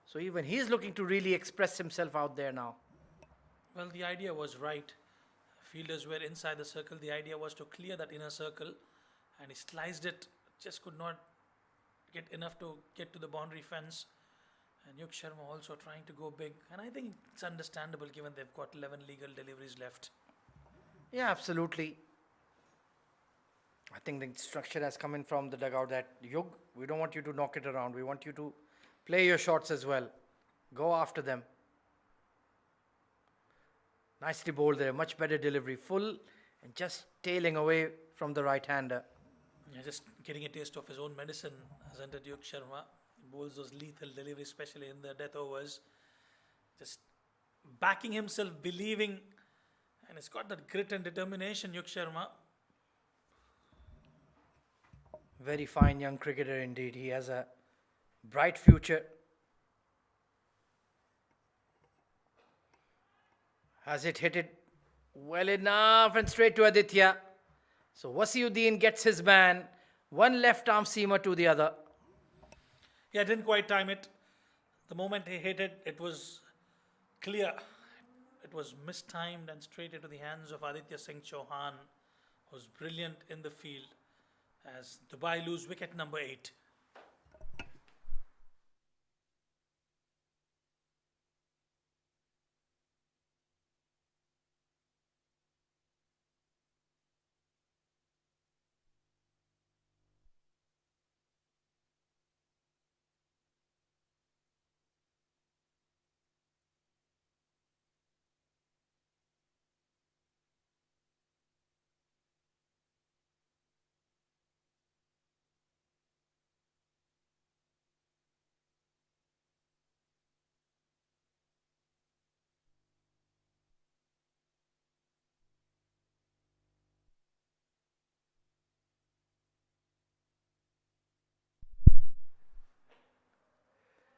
So even he's looking to really express himself out there now. Well, the idea was right. Fielders were inside the circle. The idea was to clear that inner circle, and he sliced it, just could not get enough to get to the boundary fence. And Yug Sharma also trying to go big. And I think it's understandable given they've got 11 legal deliveries left. Yeah, absolutely. I think the instruction has come in from the dugout that Yug, we don't want you to knock it around. We want you to play your shots as well. Go after them. Nicely bowled there. Much better delivery. Full and just tailing away from the right-hander. Yeah, just getting a taste of his own medicine has entered Yug Sharma. He bowls those lethal deliveries, especially in the death overs. Just backing himself, believing. And he's got that grit and determination, Yug Sharma. Very fine young cricketer indeed. He has a bright future. Has it hit it well enough and straight to Aditya? So Wasiuddin gets his man. One left arm seamer to the other. Yeah, didn't quite time it. The moment he hit it, it was clear. It was mistimed and straight into the hands of Aditya Singh Chauhan, who was brilliant in the field as Dubai lose wicket number 8.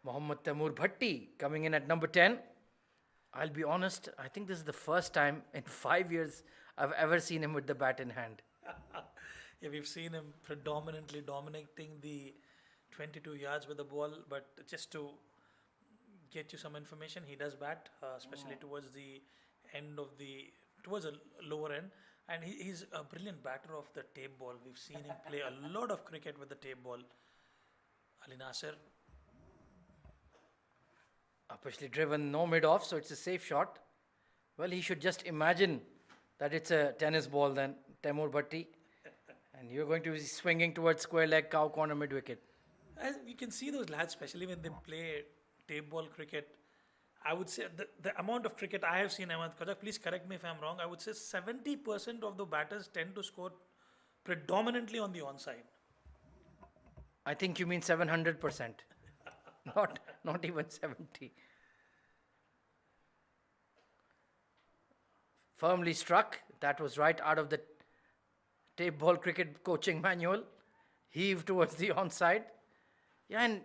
Mohammad Taimur Bhatti coming in at number 10. I'll be honest, I think this is the first time in 5 years I've ever seen him with the bat in hand. Yeah, we've seen him predominantly dominating the 22 yards with the ball, but just to get you some information, he does bat, especially towards the towards the lower end, and he's a brilliant batter of the tape ball. We've seen him play a lot of cricket with the tape ball. Ali Nasir, Officially driven, no mid off, so it's a safe shot. Well, he should just imagine that it's a tennis ball then, Taimur Bhatti. And you're going to be swinging towards square leg, cow corner, mid wicket. as you can see those lads, especially when they play tape ball cricket. I would say the amount of cricket I have seen, Ahmad Kajak, please correct me if I'm wrong. I would say 70% of the batters tend to score predominantly on the onside. I think you mean 700%. Not even 70. Firmly struck. That was right out of the tape ball cricket coaching manual. Heave towards the onside. Yeah, and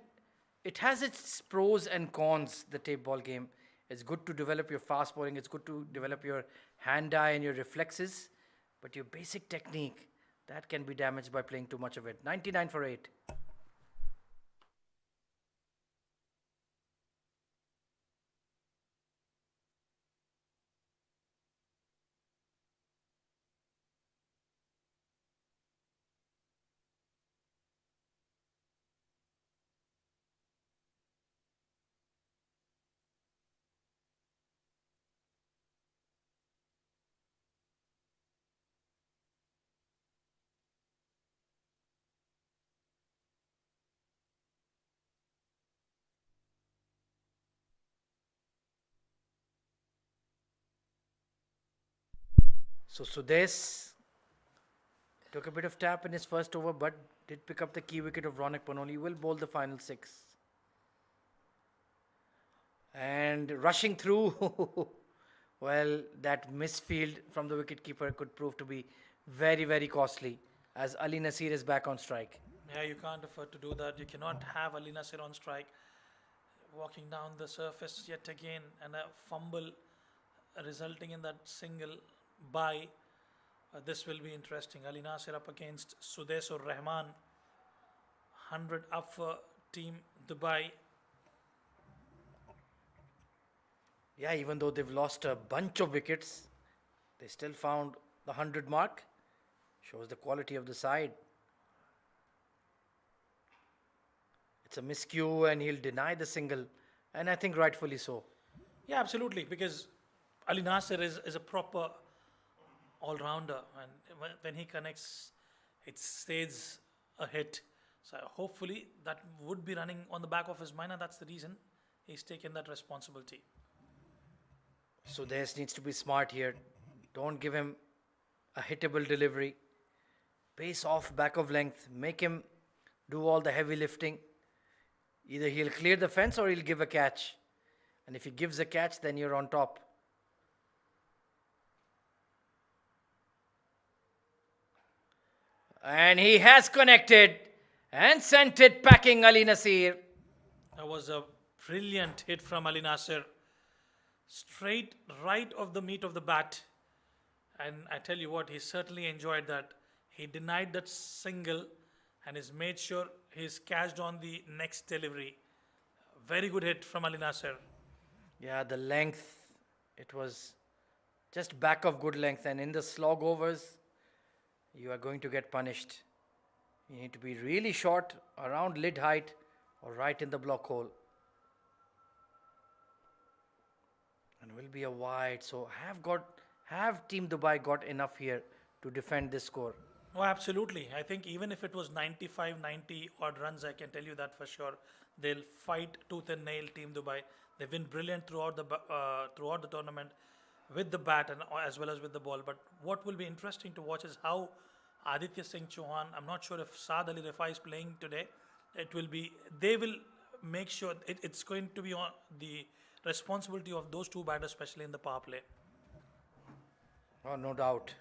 it has its pros and cons, the tape ball game. It's good to develop your fast bowling. It's good to develop your hand eye and your reflexes. But your basic technique, that can be damaged by playing too much of it. 99 for 8. So Sudesh took a bit of tap in his first over, but did pick up the key wicket of Ronak Panoli. Will bowl the final 6. And rushing through, well, that misfield from the wicketkeeper could prove to be very, very costly as Ali Nasir is back on strike. Yeah, you can't afford to do that. You cannot have Ali Nasir on strike, walking down the surface yet again, and a fumble resulting in that single by. This will be interesting. Ali Nasir up against Sudesur Rahman. 100 up for Team Dubai. Yeah, even though they've lost a bunch of wickets, they still found the 100 mark. Shows the quality of the side. It's a miscue and he'll deny the single, and I think rightfully so. Yeah, absolutely, because Ali Nasir is a proper all-rounder, and when he connects, it stays a hit. So hopefully that would be running on the back of his mind, and that's the reason he's taken that responsibility. Sudesh needs to be smart here. Don't give him a hittable delivery. Pace off back of length. Make him do all the heavy lifting. Either he'll clear the fence or he'll give a catch. And if he gives a catch, then you're on top. And he has connected and sent it packing Ali Nasir. That was a brilliant hit from Ali Nasir. straight right of the meat of the bat. And I tell you what, he certainly enjoyed that. He denied that single and he's made sure he's cashed on the next delivery. Very good hit from Ali Nasir. Yeah, the length, it was just back of good length. And in the slog overs, you are going to get punished. You need to be really short, around lid height, or right in the block hole. And will be a wide. So have Team Dubai got enough here to defend this score? Oh, absolutely. I think even if it was 95, 90 odd runs, I can tell you that for sure. They'll fight tooth and nail, Team Dubai. They've been brilliant throughout the tournament with the bat and as well as with the ball. But what will be interesting to watch is how Aditya Singh Chauhan, I'm not sure if Saad Ali Rifai is playing today. They will make sure it's going to be on the responsibility of those two batters, especially in the power play. Oh, no doubt.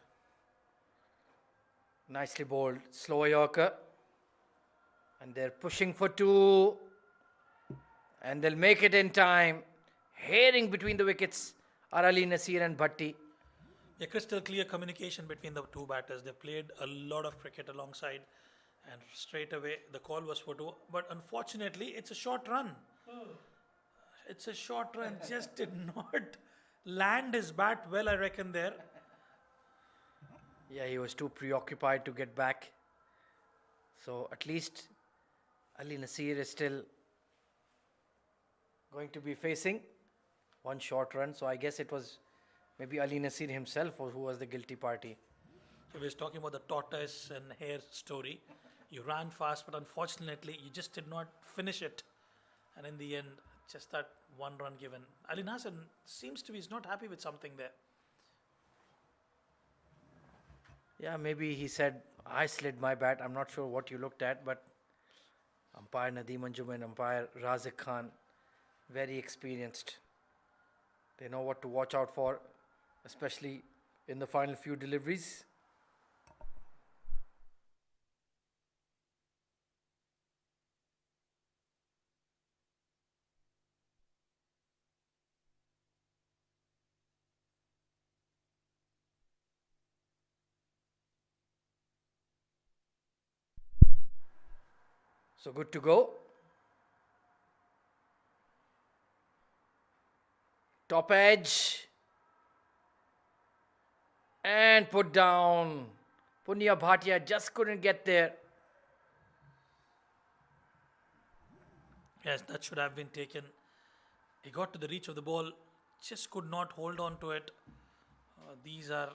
Nicely bowled. Slow Yorker. And they're pushing for two. And they'll make it in time. Herring between the wickets are Ali Nasir and Bhatti. A crystal clear communication between the two batters. They played a lot of cricket alongside, and straight away the call was for two. But unfortunately, it's a short run. It's a short run. Just did not land his bat well, I reckon, there. Yeah, he was too preoccupied to get back. So at least Ali Nasir is still going to be facing one short run. So I guess it was maybe Ali Nasir himself who was the guilty party. So we was talking about the tortoise and hare story. You ran fast, but unfortunately, you just did not finish it. And in the end, just that one run given. Ali Nasir seems to be not happy with something there. Yeah, maybe he said, I slid my bat. I'm not sure what you looked at, but umpire Nadeem Anjum and umpire Razik Khan, very experienced. They know what to watch out for, especially in the final few deliveries. So good to go. Top edge. And put down. Punya Bhatia just couldn't get there. Yes, that should have been taken. He got to the reach of the ball, just could not hold on to it. These are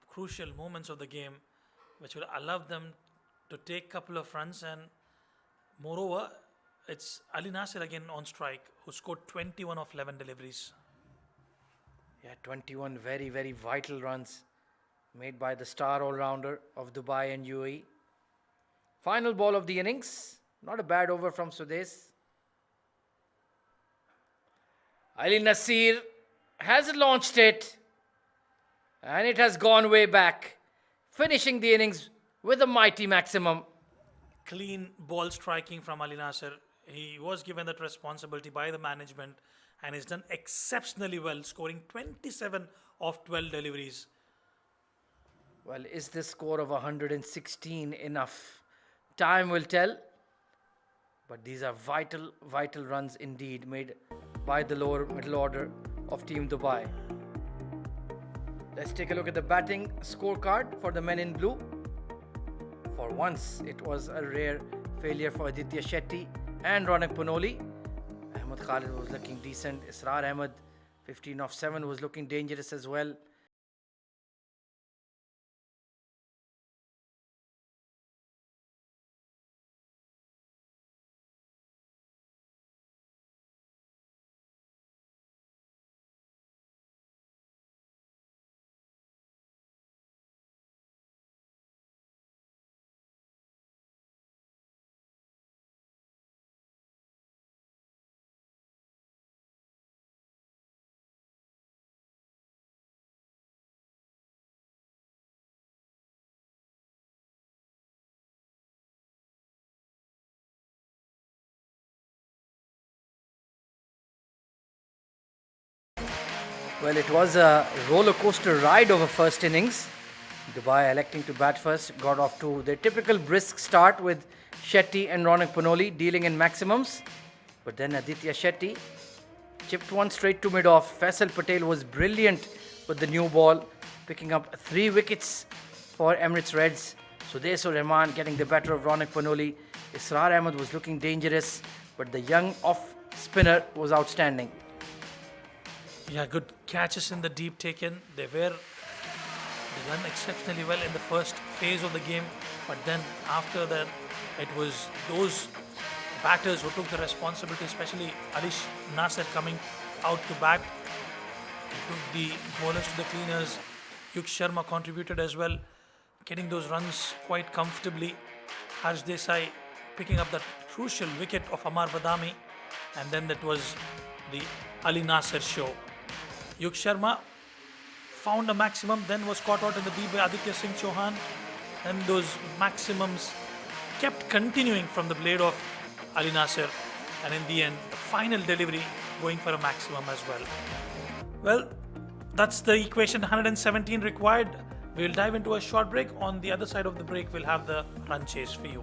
crucial moments of the game which will allow them to take a couple of runs, and moreover, it's Ali Nasir again on strike who scored 21 of 11 deliveries. Yeah, 21 very, very vital runs made by the star all-rounder of Dubai and UAE. Final ball of the innings. Not a bad over from Sudesh. Ali Nasir has launched it. And it has gone way back. Finishing the innings with a mighty maximum. Clean ball striking from Ali Nasir. He was given that responsibility by the management and has done exceptionally well, scoring 27 of 12 deliveries. Well, is this score of 116 enough? Time will tell. But these are vital, vital runs indeed made by the lower middle order of Team Dubai. Let's take a look at the batting scorecard for the men in blue. For once, it was a rare failure for Aditya Shetty and Ronak Panoli. Ahmed Khalid was looking decent. Israr Ahmed, 15 of 7, was looking dangerous as well. Well, it was a roller coaster ride over first innings. Dubai electing to bat first got off to their typical brisk start with Shetty and Ronak Panoli dealing in maximums. But then Aditya Shetty chipped one straight to mid-off. Faisal Patel was brilliant with the new ball, picking up 3 wickets for Emirates Reds. Sudesh Rahman getting the better of Ronak Panoli. Israr Ahmed was looking dangerous, but the young off spinner was outstanding. Yeah, good catches in the deep taken. They done exceptionally well in the first phase of the game, but then after that, it was those batters who took the responsibility, especially Alish Nasir coming out to bat. He took the bowlers to the cleaners. Yuk Sharma contributed as well, getting those runs quite comfortably. Harsh Desai picking up that crucial wicket of Amar Badami, and then that was the Ali Nasir show. Yuk Sharma found a maximum, then was caught out in the deep by Aditya Singh Chauhan, and those maximums kept continuing from the blade of Ali Nasir, and in the end, the final delivery going for a maximum as well. Well, that's the equation 117 required. We'll dive into a short break. On the other side of the break, we'll have the run chase for you.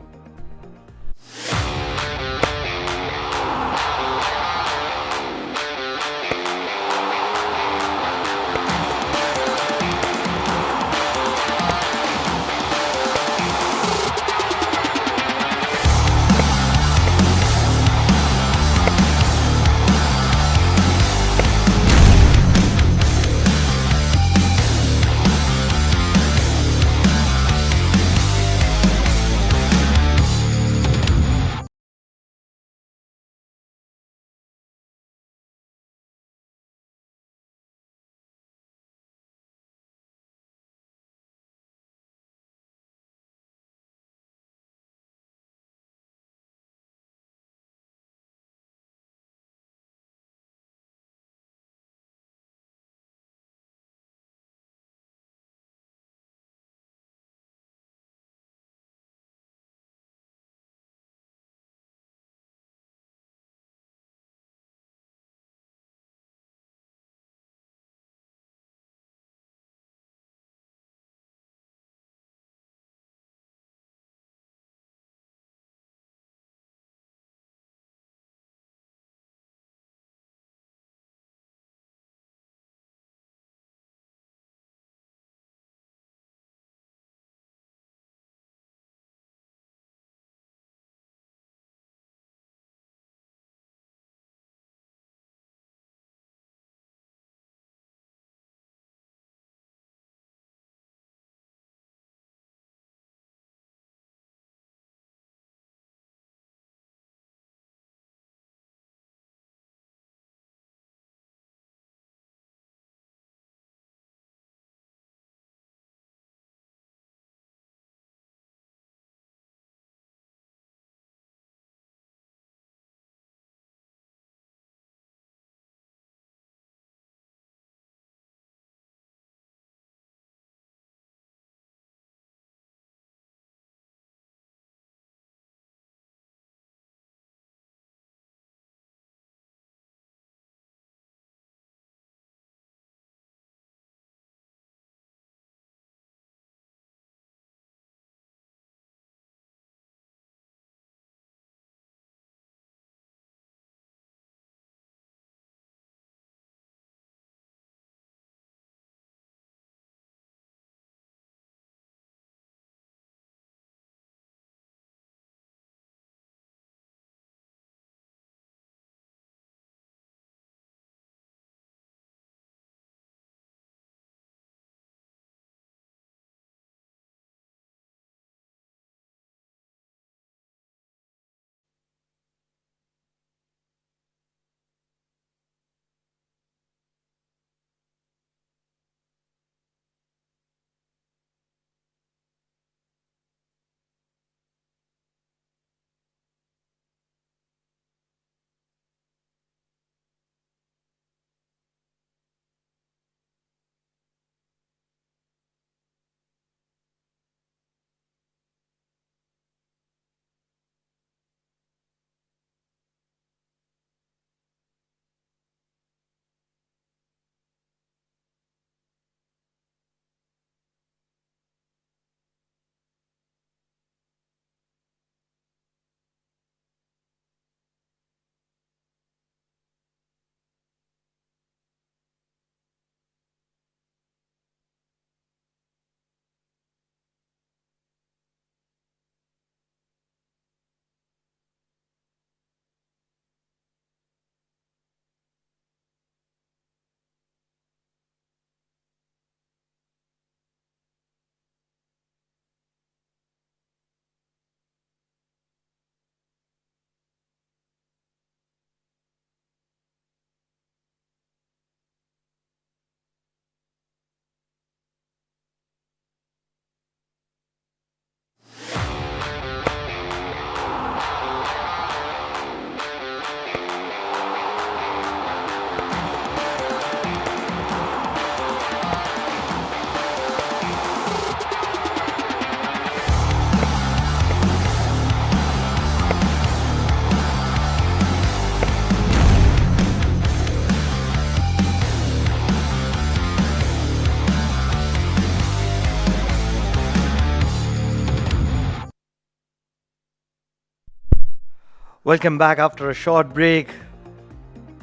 Welcome back after a short break.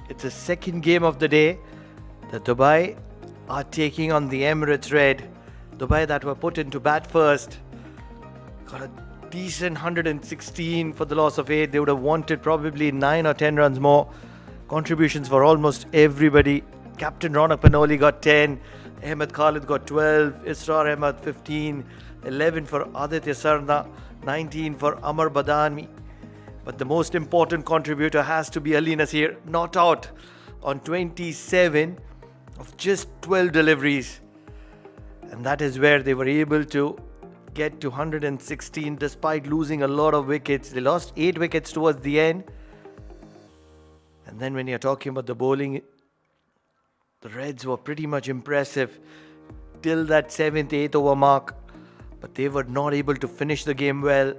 It's the second game of the day. The Dubai are taking on the Emirates Red. Dubai that were put into bat first. Got a decent 116 for the loss of 8. They would have wanted probably 9 or 10 runs more. Contributions for almost everybody. Captain Ronak Panoli got 10. Ahmed Khalid got 12. Israr Ahmed 15. 11 for Aditya Sarna. 19 for Amar Badani. But the most important contributor has to be Ali Nasir, not out on 27 of just 12 deliveries. And that is where they were able to get to 116 despite losing a lot of wickets. They lost 8 wickets towards the end. And then when you're talking about the bowling, the Reds were pretty much impressive till that 7th, 8th over mark. But they were not able to finish the game well.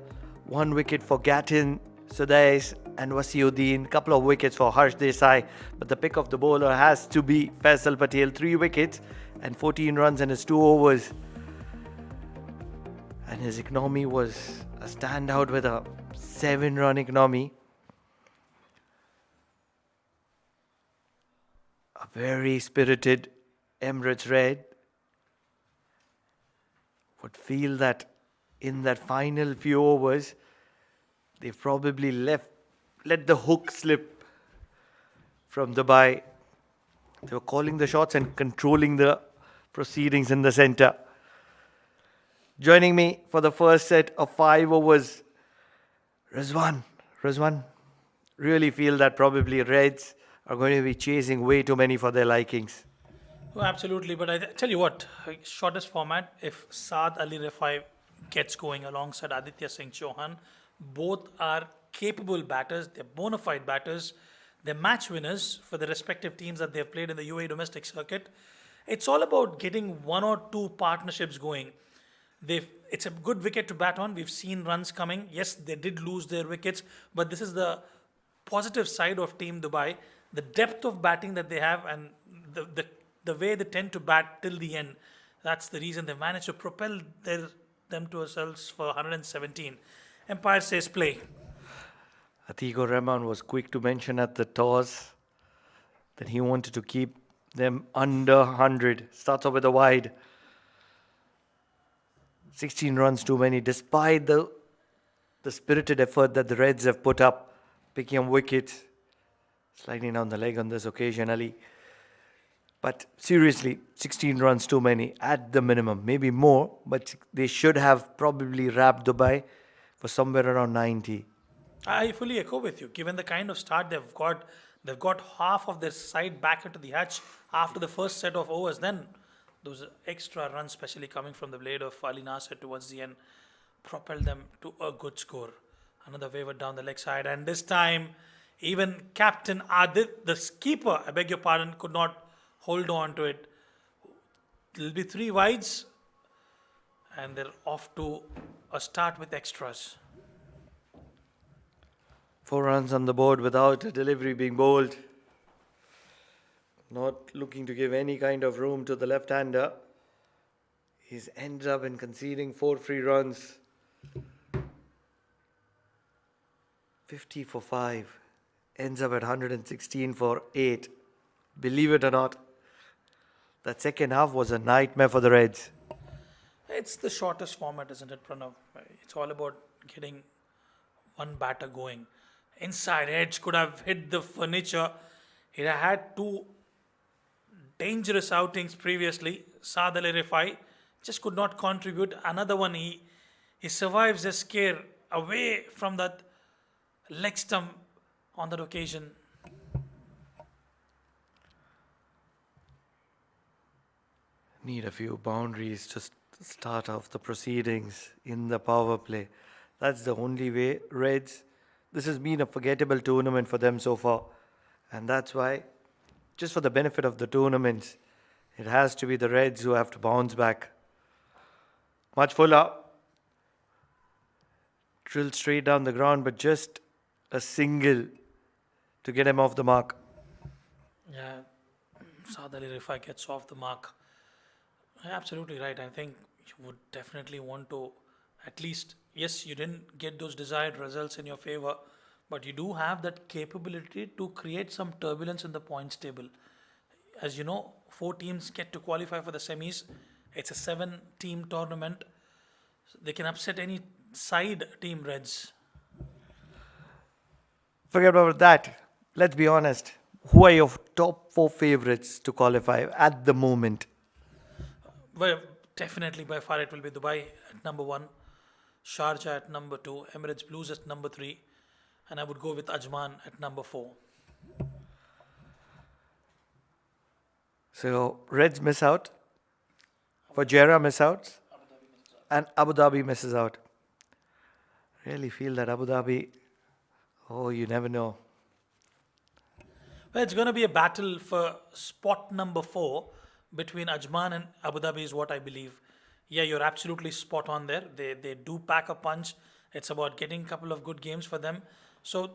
1 wicket for Gattin, Sudais and Wasiuddin, couple of wickets for Harsh Desai, but the pick of the bowler has to be Faisal Patel, 3 wickets and 14 runs in his 2 overs. And his economy was a standout with a 7-run economy. A very spirited Emirates Red would feel that in that final few overs, they've probably let the hook slip from Dubai. They were calling the shots and controlling the proceedings in the centre. Joining me for the first set of 5 overs, Rizwan. Rizwan, really feel that probably Reds are going to be chasing way too many for their likings. Oh, absolutely, but I tell you what, shortest format, if Saad Ali Rifai gets going alongside Aditya Singh Chauhan, both are capable batters, they're bona fide batters, they're match winners for the respective teams that they've played in the UAE domestic circuit. It's all about getting 1 or 2 partnerships going. It's a good wicket to bat on. We've seen runs coming. Yes, they did lose their wickets, but this is the positive side of Team Dubai. The depth of batting that they have and the way they tend to bat till the end. That's the reason they managed to propel them to ourselves for 117. Empire says play. Atiqur Rahman was quick to mention at the toss that he wanted to keep them under 100. Starts off with a wide. 16 runs too many, despite the spirited effort that the Reds have put up, picking up wickets, sliding down the leg on this occasion, Ali. But seriously, 16 runs too many at the minimum, maybe more, but they should have probably wrapped Dubai for somewhere around 90. I fully echo with you. Given the kind of start they've got half of their side back into the hatch after the first set of overs. Then those extra runs, especially coming from the blade of Ali Nasir towards the end, propelled them to a good score. Another waver down the leg side, and this time even Captain Adit, the keeper, I beg your pardon, could not hold on to it. It'll be 3 wides, and they're off to a start with extras. 4 runs on the board without a delivery being bowled. Not looking to give any kind of room to the left-hander. He's ended up in conceding 4 free runs. 50 for 5. Ends up at 116 for 8. Believe it or not, that second half was a nightmare for the Reds. It's the shortest format, isn't it, Pranav? It's all about getting one batter going. Inside edge could have hit the furniture. He had 2 dangerous outings previously. Saad Ali Rifai just could not contribute. Another one, he survives a scare away from that leg stump on that occasion. Need a few boundaries to start off the proceedings in the power play. That's the only way. Reds, this has been a forgettable tournament for them so far. And that's why, just for the benefit of the tournaments, it has to be the Reds who have to bounce back. Much fuller. Drilled straight down the ground, but just a single to get him off the mark. Yeah, Saad Ali Rifai gets off the mark. Absolutely right. I think you would definitely want to at least, yes, you didn't get those desired results in your favor, but you do have that capability to create some turbulence in the points table. As you know, 4 teams get to qualify for the semis. It's a 7-team tournament. They can upset any side team Reds. Forget about that. Let's be honest. Who are your top 4 favorites to qualify at the moment? Well, definitely by far it will be Dubai at number 1, Sharjah at number 2, Emirates Blues at number 3, and I would go with Ajman at number 4. So Reds miss out, Fujairah miss out, and Abu Dhabi misses out. Really feel that Abu Dhabi, oh, you never know. Well, it's going to be a battle for spot number 4 between Ajman and Abu Dhabi is what I believe. Yeah, you're absolutely spot on there. They do pack a punch. It's about getting a couple of good games for them. So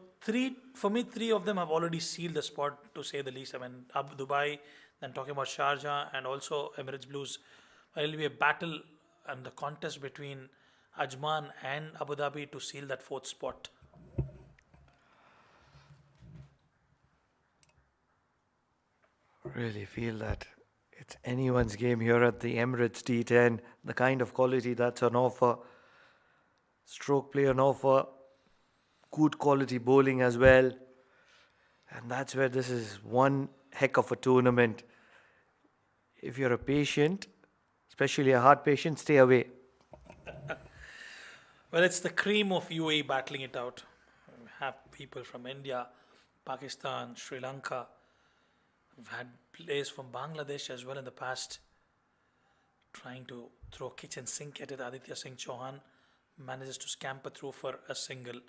for me, 3 of them have already sealed the spot, to say the least. I mean, Abu Dubai, then talking about Sharjah and also Emirates Blues. It will be a battle and the contest between Ajman and Abu Dhabi to seal that 4th spot. Really feel that it's anyone's game here at the Emirates D10. The kind of quality that's on offer. Stroke play on offer. Good quality bowling as well. And that's where this is one heck of a tournament. If you're a patient, especially a heart patient, stay away. Well, it's the cream of UAE battling it out. We have people from India, Pakistan, Sri Lanka. We've had players from Bangladesh as well in the past, trying to throw kitchen sink at it. Aditya Singh Chauhan manages to scamper through for a single.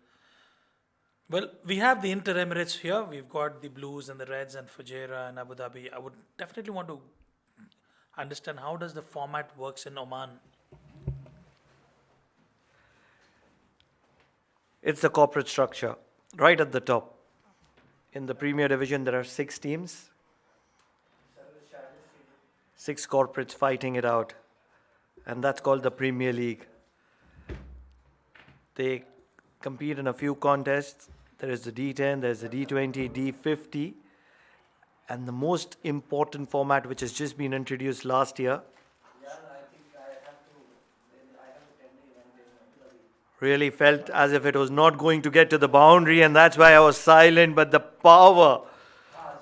Well, we have the Inter Emirates here. We've got the Blues and the Reds and Fujairah and Abu Dhabi. I would definitely want to understand how does the format works in Oman. It's the corporate structure, right at the top. In the Premier Division, there are 6 teams. 6 corporates fighting it out. And that's called the Premier League. They compete in a few contests. There is the D10, there's the D20, D50. And the most important format, which has just been introduced last year. Really felt as if it was not going to get to the boundary, and that's why I was silent. But the power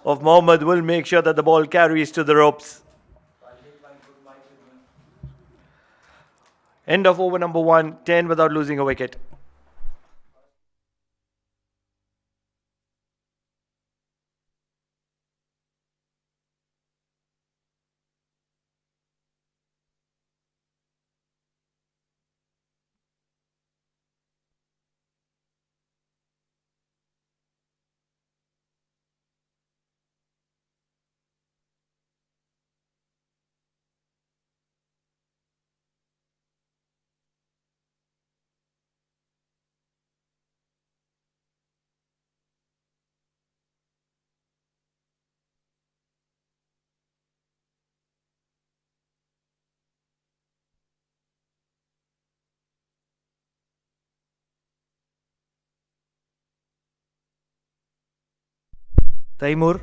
of Mohammad will make sure that the ball carries to the ropes. End of over number 1, 10 without losing a wicket. Taimur.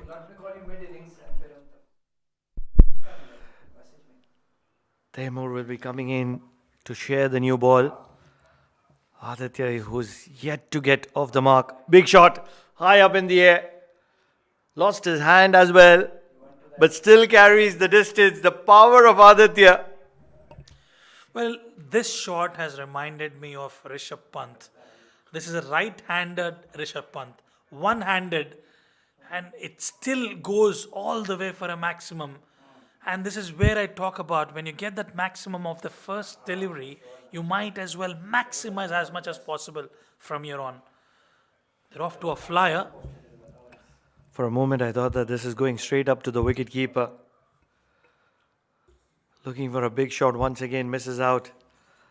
Taimur will be coming in to share the new ball. Aditya, who's yet to get off the mark. Big shot, high up in the air. Lost his hand as well, but still carries the distance. The power of Aditya. Well, this shot has reminded me of Rishabh Pant. This is a right-handed Rishabh Pant. One-handed, and it still goes all the way for a maximum. And this is where I talk about when you get that maximum of the first delivery, you might as well maximize as much as possible from here on. They're off to a flyer. For a moment, I thought that this is going straight up to the wicketkeeper. Looking for a big shot once again, misses out.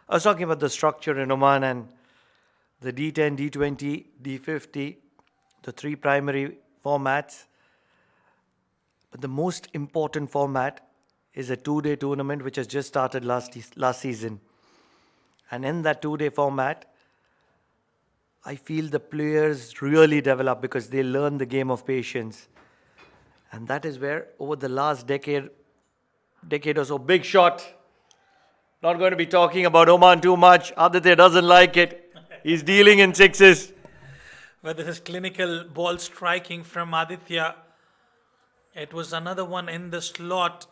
I was talking about the structure in Oman and the D10, D20, D50, the 3 primary formats. But the most important format is a 2-day tournament which has just started last season. And in that 2-day format, I feel the players really develop because they learn the game of patience. And that is where, over the last decade or so, big shot. Not going to be talking about Oman too much. Aditya doesn't like it. He's dealing in sixes. Whether this clinical ball striking from Aditya, it was another one in the slot,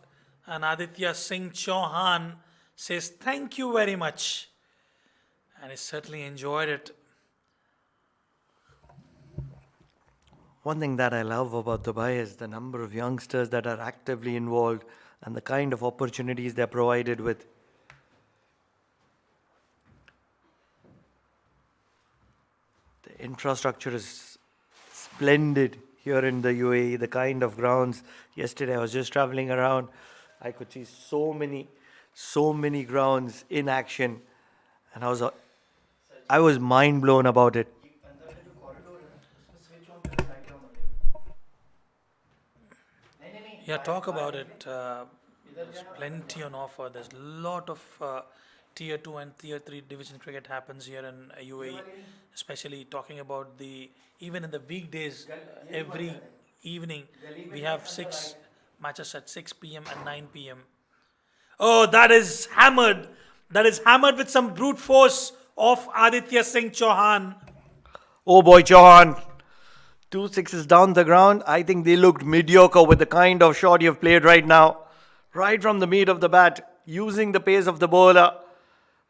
and Aditya Singh Chauhan says thank you very much, and he certainly enjoyed it. One thing that I love about Dubai is the number of youngsters that are actively involved and the kind of opportunities they're provided with. The infrastructure is splendid here in the UAE, the kind of grounds. Yesterday I was just traveling around. I could see so many grounds in action, and I was mind blown about it. Yeah, talk about it. There's plenty on offer. There's a lot of tier 2 and tier 3 division cricket happens here in UAE, especially talking about even in the weekdays, every evening we have 6 matches at 6 p.m. and 9 p.m. Oh, that is hammered. That is hammered with some brute force of Aditya Singh Chauhan. Oh boy, Chauhan. 2 sixes down the ground. I think they looked mediocre with the kind of shot you've played right now. Right from the meat of the bat, using the pace of the bowler.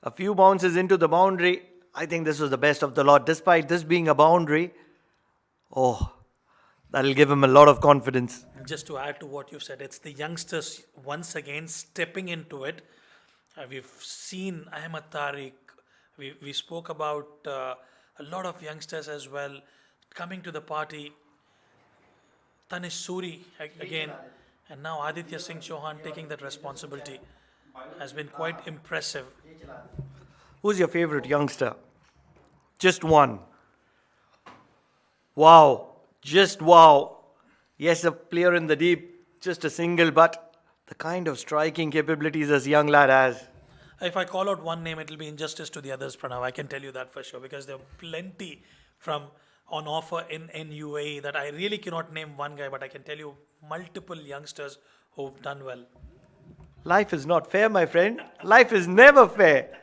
A few bounces into the boundary. I think this was the best of the lot. Despite this being a boundary, oh, that'll give him a lot of confidence. Just to add to what you said, it's the youngsters once again stepping into it. We've seen Ahmed Tariq. We spoke about a lot of youngsters as well coming to the party. Tanish Suri again, and now Aditya Singh Chauhan taking that responsibility has been quite impressive. Who's your favorite youngster? Just one. Wow. Just wow. Yes, a player in the deep, just a single, but the kind of striking capabilities this young lad has. If I call out one name, it will be injustice to the others, Pranav. I can tell you that for sure, because there are plenty from on offer in UAE that I really cannot name one guy, but I can tell you multiple youngsters who've done well. Life is not fair, my friend. Life is never fair.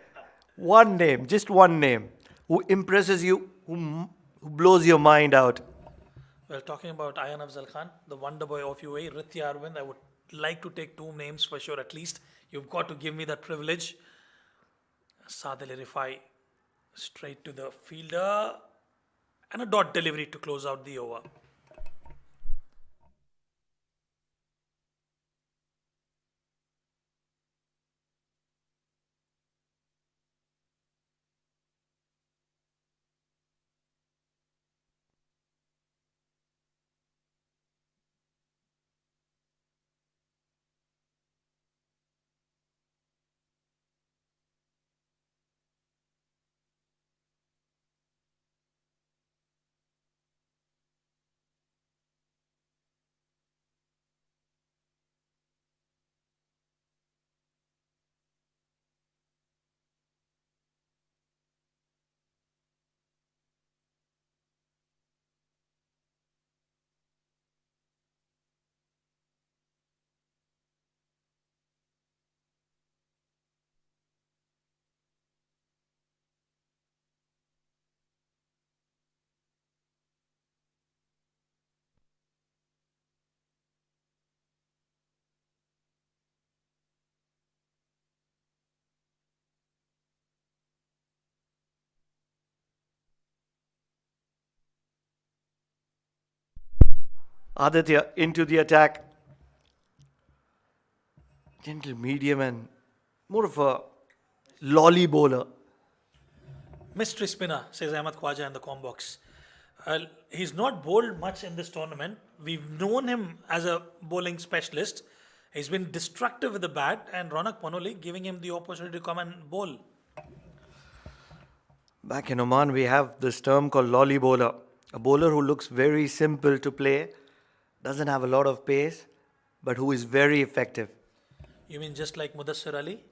One name, just one name, who impresses you, who blows your mind out. Well, talking about Ayan Afzal Khan, the wonder boy of UAE, Rithi Arvind, I would like to take 2 names for sure at least. You've got to give me that privilege. Sadil Rifai, straight to the fielder, and a dot delivery to close out the over. Aditya into the attack. Gentle medium and more of a lolly bowler. Mystery spinner, says Ahmed Khwaja in the com box. He's not bowled much in this tournament. We've known him as a bowling specialist. He's been destructive with the bat, and Ronak Panoli giving him the opportunity to come and bowl. Back in Oman, we have this term called lolly bowler. A bowler who looks very simple to play, doesn't have a lot of pace, but who is very effective. You mean just like Mudassir Ali?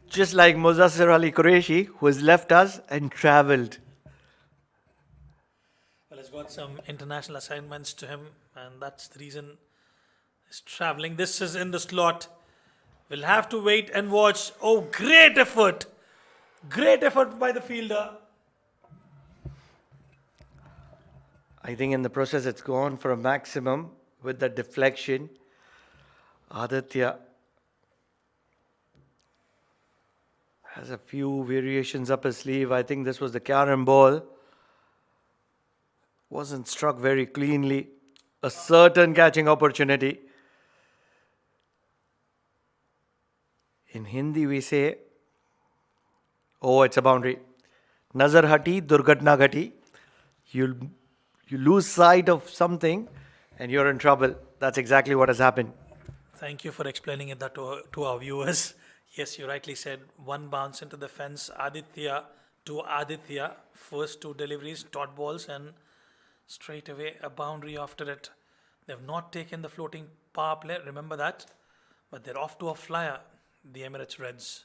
Just like Muzassir Ali Qureshi, who has left us and travelled. Well, he's got some international assignments to him, and that's the reason he's traveling. This is in the slot. We'll have to wait and watch. Oh, great effort! Great effort by the fielder. I think in the process it's gone for a maximum with the deflection. Aditya has a few variations up his sleeve. I think this was the carom ball. Wasn't struck very cleanly. A certain catching opportunity. In Hindi we say, oh, it's a boundary. Nazar hati, durgatna ghati. You lose sight of something and you're in trouble. That's exactly what has happened. Thank you for explaining it that to our viewers. Yes, you rightly said one bounce into the fence. Aditya to Aditya. First two deliveries, dot balls, and straight away a boundary after it. They've not taken the floating power play, remember that. But they're off to a flyer, the Emirates Reds.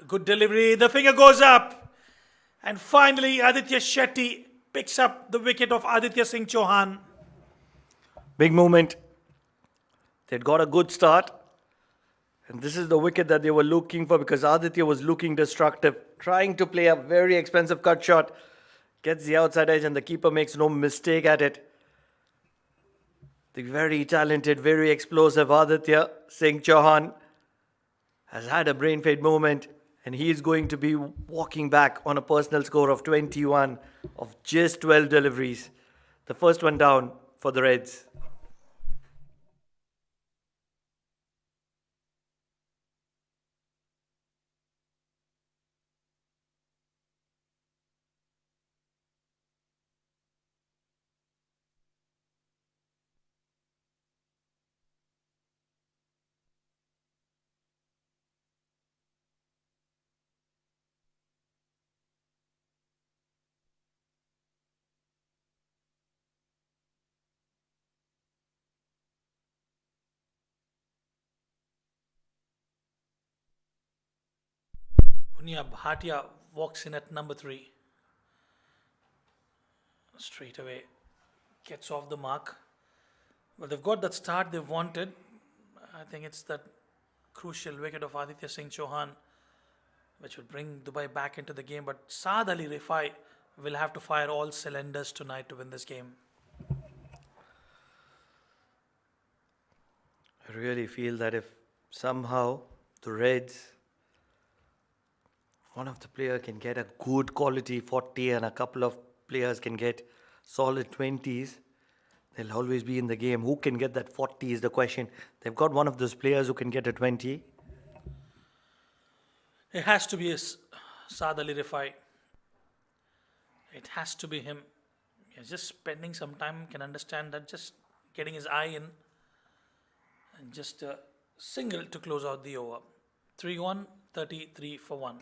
Good delivery, the finger goes up. And finally, Aditya Shetty picks up the wicket of Aditya Singh Chauhan. Big movement. They'd got a good start. And this is the wicket that they were looking for because Aditya was looking destructive, trying to play a very expensive cut shot. Gets the outside edge and the keeper makes no mistake at it. The very talented, very explosive Aditya Singh Chauhan has had a brain fade moment and he is going to be walking back on a personal score of 21 of just 12 deliveries. The first one down for the Reds. Punya Bhatia walks in at number 3. Straight away gets off the mark. Well, they've got that start they wanted. I think it's that crucial wicket of Aditya Singh Chauhan which will bring Dubai back into the game. But Saad Ali Rifai will have to fire all cylinders tonight to win this game. I really feel that if somehow the Reds, one of the player can get a good quality 40 and a couple of players can get solid 20s, they'll always be in the game. Who can get that 40 is the question. They've got one of those players who can get a 20. It has to be Saad Ali Rifai. It has to be him. He's just spending some time, can understand that, just getting his eye in and just a single to close out the over. 3-1, 33 for 1.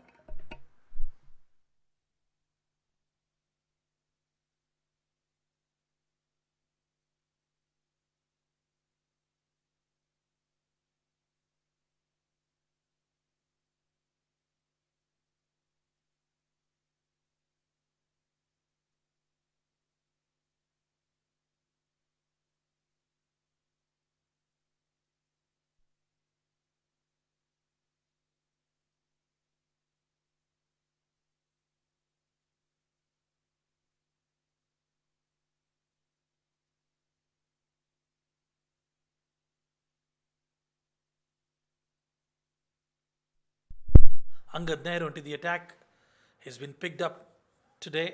Angad Nehru into the attack. He's been picked up today.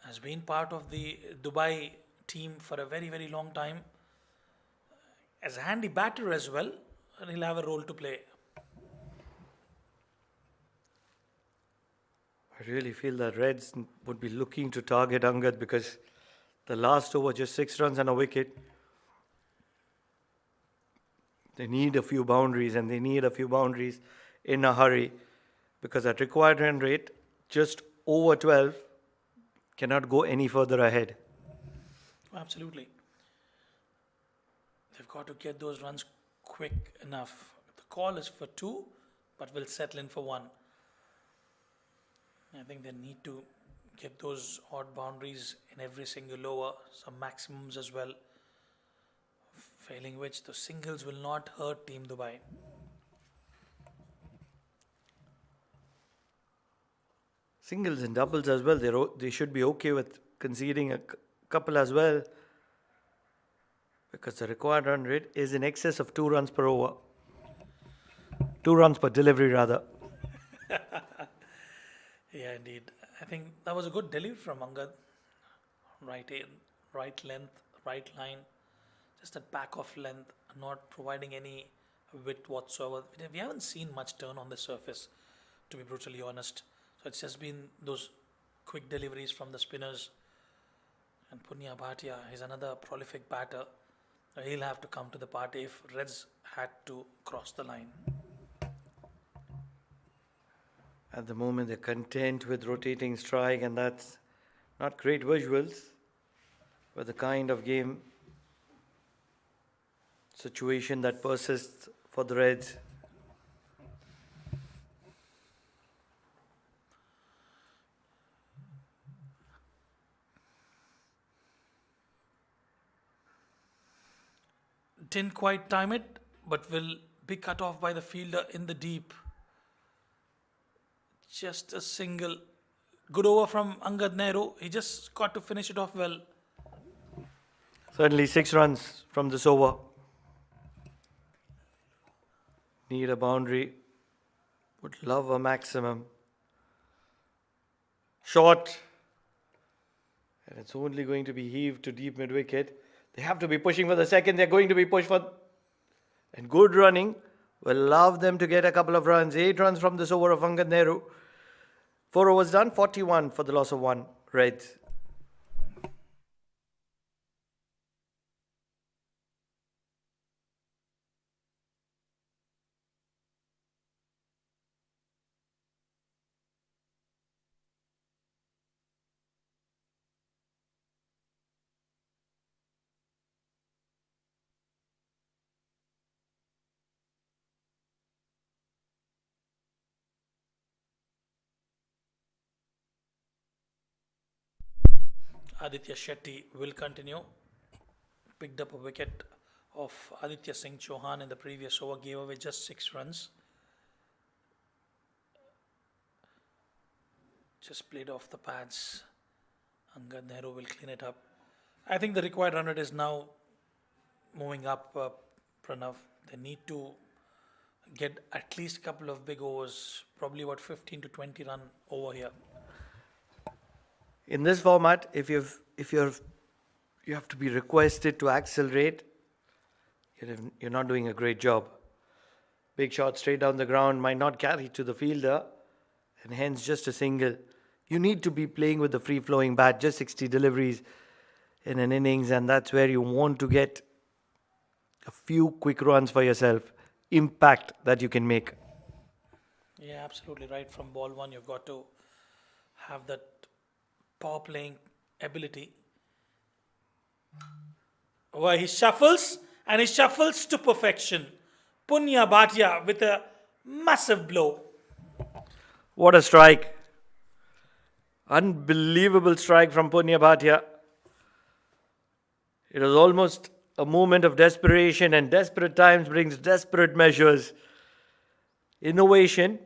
Has been part of the Dubai team for a very, very long time. As a handy batter as well, and he'll have a role to play. I really feel that Reds would be looking to target Angad because the last over just 6 runs and a wicket. They need a few boundaries and they need a few boundaries in a hurry because at required run rate, just over 12 cannot go any further ahead. Absolutely. They've got to get those runs quick enough. The call is for 2, but will settle in for 1. I think they need to get those odd boundaries in every single over, some maximums as well. Failing which, the singles will not hurt Team Dubai. Singles and doubles as well. They should be okay with conceding a couple as well, because the required run rate is in excess of 2 runs per over. 2 runs per delivery, rather. Yeah, indeed. I think that was a good delivery from Angad. Right in, right length, right line. Just that back off length, not providing any width whatsoever. We haven't seen much turn on the surface, to be brutally honest. So it's just been those quick deliveries from the spinners. And Punya Bhatia is another prolific batter. He'll have to come to the party if Reds had to cross the line. At the moment, they're content with rotating strike, and that's not great visuals for the kind of game situation that persists for the Reds. Didn't quite time it, but will be cut off by the fielder in the deep. Just a single. Good over from Angad Nehru. He just got to finish it off well. Certainly 6 runs from this over. Need a boundary. Would love a maximum. Short. And it's only going to be heaved to deep mid wicket. They have to be pushing for the second. They're going to be pushed for. And good running will allow them to get a couple of runs. 8 runs from this over of Angad Nehru. 4 overs done. 41 for the loss of 1. Reds. Aditya Shetty will continue. Picked up a wicket of Aditya Singh Chauhan in the previous over, gave away just 6 runs. Just played off the pads. Angad Nehru will clean it up. I think the required run rate is now moving up, Pranav. They need to get at least a couple of big overs, probably about 15 to 20 run over here. In this format, if you have to be requested to accelerate, you're not doing a great job. Big shot straight down the ground might not carry to the fielder, and hence just a single. You need to be playing with the free-flowing bat, just 60 deliveries in an innings, and that's where you want to get a few quick runs for yourself, impact that you can make. Yeah, absolutely right. From ball 1, you've got to have that power playing ability. Where he shuffles, and he shuffles to perfection. Punya Bhatia with a massive blow. What a strike. Unbelievable strike from Punya Bhatia. It was almost a moment of desperation, and desperate times brings desperate measures. Innovation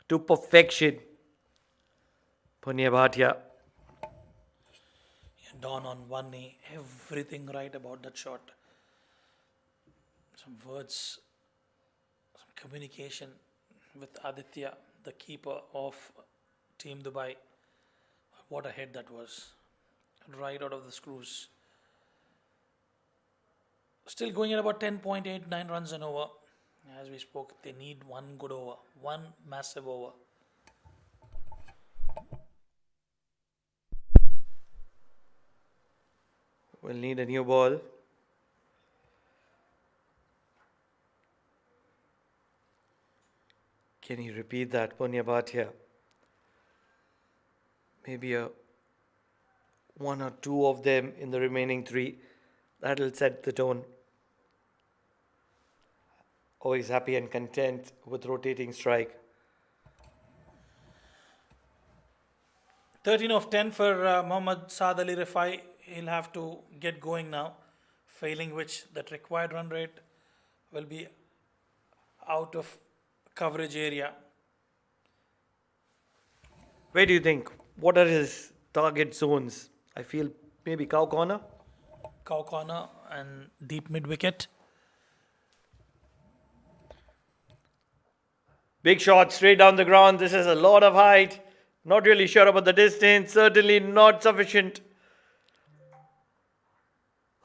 to perfection. Punya Bhatia. Down on one knee, everything right about that shot. Some words, some communication with Aditya, the keeper of Team Dubai. What a head that was. Right out of the screws. Still going at about 10.89 runs an over. As we spoke, they need one good over, one massive over. We'll need a new ball. Can you repeat that, Punya Bhatia? Maybe one or two of them in the remaining 3. That'll set the tone. Always happy and content with rotating strike. 13 of 10 for Mohammad Saad Ali Rifai. He'll have to get going now, failing which that required run rate will be out of coverage area. Where do you think? What are his target zones? I feel maybe cow corner. Cow corner and deep mid wicket. Big shot straight down the ground. This is a lot of height. Not really sure about the distance. Certainly not sufficient.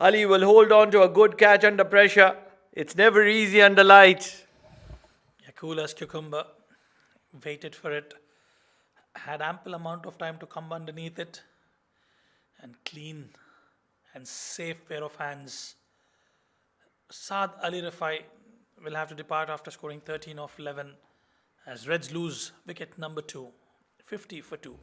Ali will hold on to a good catch under pressure. It's never easy under lights. Yeah, cool as cucumber. Waited for it. Had ample amount of time to come underneath it. And clean and safe pair of hands. Saad Ali Rifai will have to depart after scoring 13 of 11 as Reds lose wicket number 2, 50 for 2.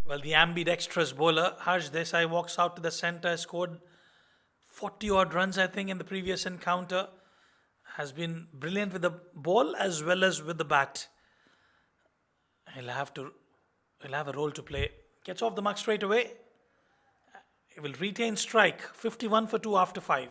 Well, the ambidextrous bowler, Harsh Desai, walks out to the centre, scored 40 odd runs, I think, in the previous encounter. Has been brilliant with the ball as well as with the bat. He'll have a role to play. Gets off the mark straight away. He will retain strike, 51 for 2 after 5.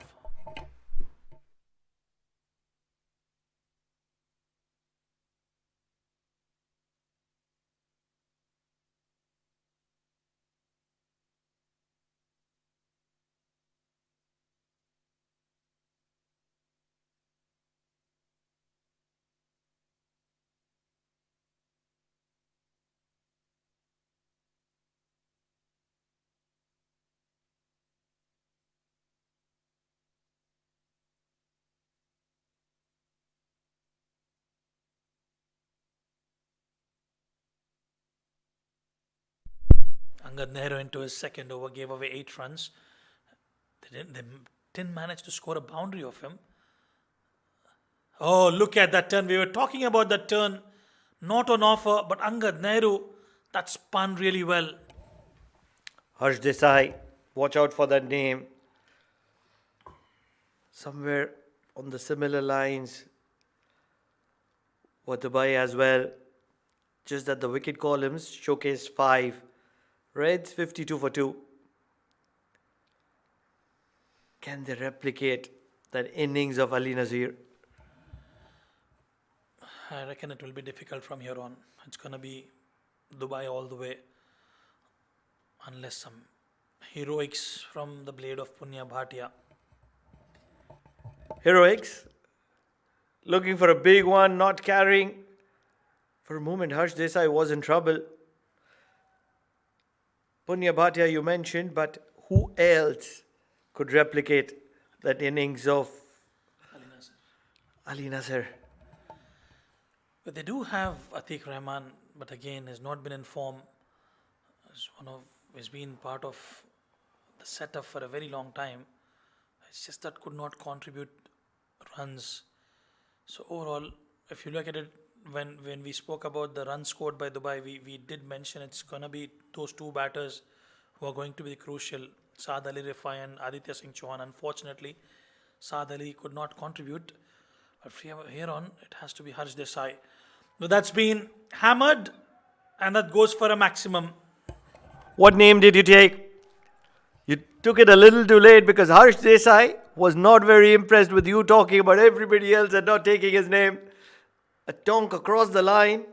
Angad Nehru into his second over gave away 8 runs. They didn't manage to score a boundary of him. Oh, look at that turn. We were talking about that turn. Not on offer, but Angad Nehru, that spun really well. Harsh Desai, watch out for that name. Somewhere on the similar lines for Dubai as well. Just that the wicket columns showcase 5. Reds 52 for 2. Can they replicate that innings of Ali Nasir? I reckon it will be difficult from here on. It's going to be Dubai all the way. Unless some heroics from the blade of Punya Bhatia. Heroics. Looking for a big one, not carrying. For a moment, Harsh Desai was in trouble. Punya Bhatia you mentioned, but who else could replicate that innings of Ali Nasir? But they do have Atiq Rahman, but again has not been in form. Has been part of the setup for a very long time. It's just that could not contribute runs. So overall, if you look at it, when we spoke about the runs scored by Dubai, we did mention it's going to be those 2 batters who are going to be crucial, Saad Ali Rifai and Aditya Singh Chauhan. Unfortunately, Saad Ali could not contribute. But from here on, it has to be Harsh Desai. But that's been hammered, and that goes for a maximum. What name did you take? You took it a little too late because Harsh Desai was not very impressed with you talking about everybody else and not taking his name. A tonk across the line.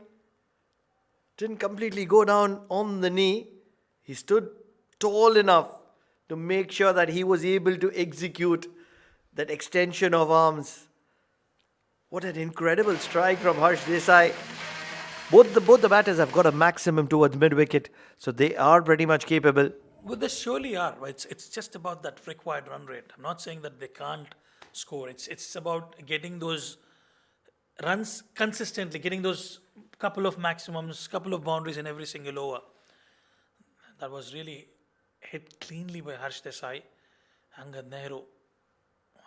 Didn't completely go down on the knee. He stood tall enough to make sure that he was able to execute that extension of arms. What an incredible strike from Harsh Desai. Both the batters have got a maximum towards mid-wicket, so they are pretty much capable. Well, they surely are. It's just about that required run rate. I'm not saying that they can't score. It's about getting those runs consistently, getting those couple of maximums, couple of boundaries in every single over. That was really hit cleanly by Harsh Desai. Angad Nehru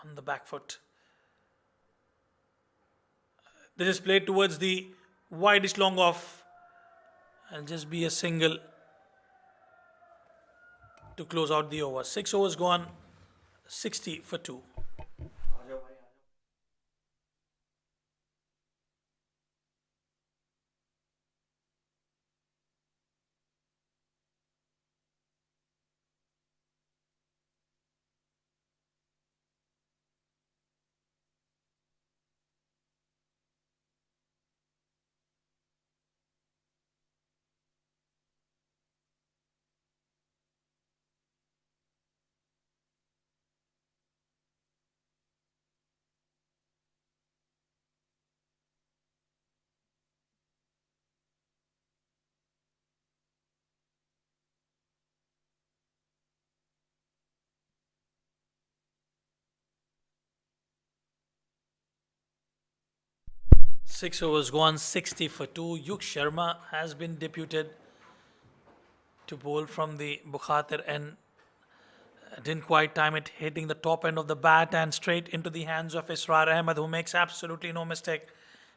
on the back foot. This is played towards the widest long off. I'll just be a single to close out the over. 6 overs gone, 60 for 2. 6 overs gone, 60 for 2. Yuk Sharma has been deputed to bowl from the Bukhatir and didn't quite time it, hitting the top end of the bat and straight into the hands of Israr Ahmed, who makes absolutely no mistake.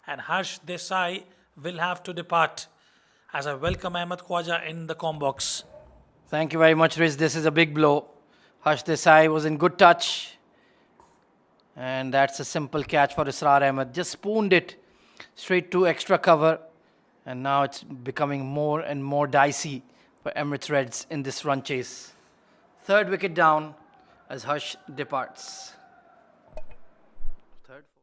And Harsh Desai will have to depart as I welcome Ahmed Khwaja in the com box. Thank you very much, Riz. This is a big blow. Harsh Desai was in good touch. And that's a simple catch for Israr Ahmed. Just spooned it straight to extra cover. And now it's becoming more and more dicey for Emirates Reds in this run chase. Third wicket down as Harsh departs. Third, fourth.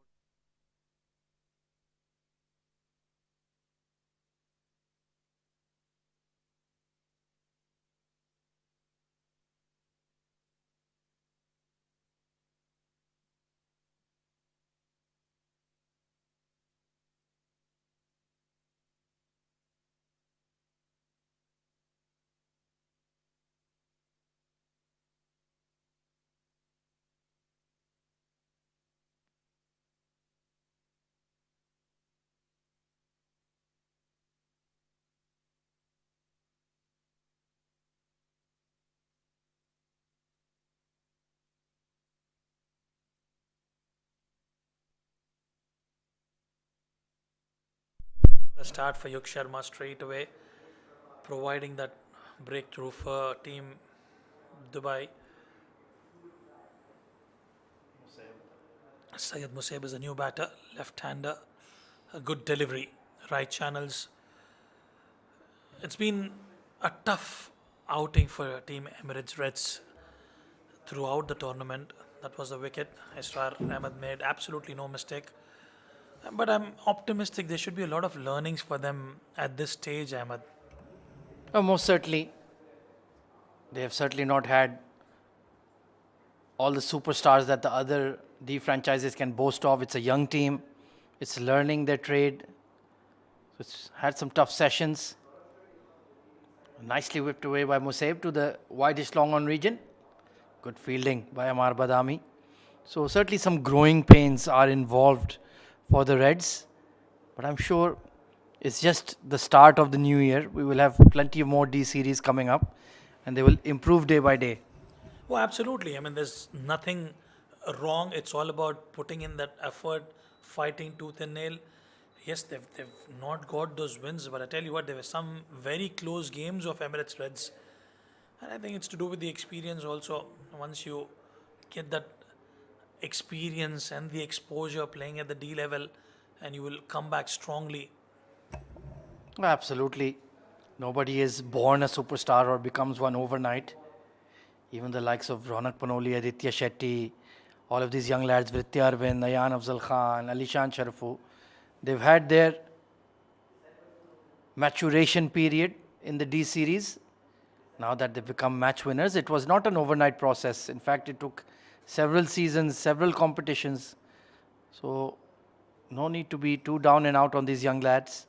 A start for Yuk Sharma straight away, providing that breakthrough for Team Dubai. Syed Musab is a new batter, left-hander, a good delivery, right channels. It's been a tough outing for Team Emirates Reds throughout the tournament. That was the wicket. Israr Ahmed made absolutely no mistake. But I'm optimistic there should be a lot of learnings for them at this stage, Ahmed. Oh, most certainly. They have certainly not had all the superstars that the other D franchises can boast of. It's a young team. It's learning their trade. So it's had some tough sessions. Nicely whipped away by Musab to the widest long on region. Good fielding by Amar Badami. So certainly some growing pains are involved for the Reds. But I'm sure it's just the start of the new year. We will have plenty of more D series coming up and they will improve day by day. Oh, absolutely. I mean, there's nothing wrong. It's all about putting in that effort, fighting tooth and nail. Yes, they've not got those wins, but I tell you what, there were some very close games of Emirates Reds. And I think it's to do with the experience also. Once you get that experience and the exposure playing at the D level, and you will come back strongly. Absolutely. Nobody is born a superstar or becomes one overnight. Even the likes of Ronak Panoli, Aditya Shetty, all of these young lads, Vritti Arvind, Ayan Afzal Khan, Alishan Sharafu, they've had their maturation period in the D series. Now that they've become match winners, it was not an overnight process. In fact, it took several seasons, several competitions. So, no need to be too down and out on these young lads.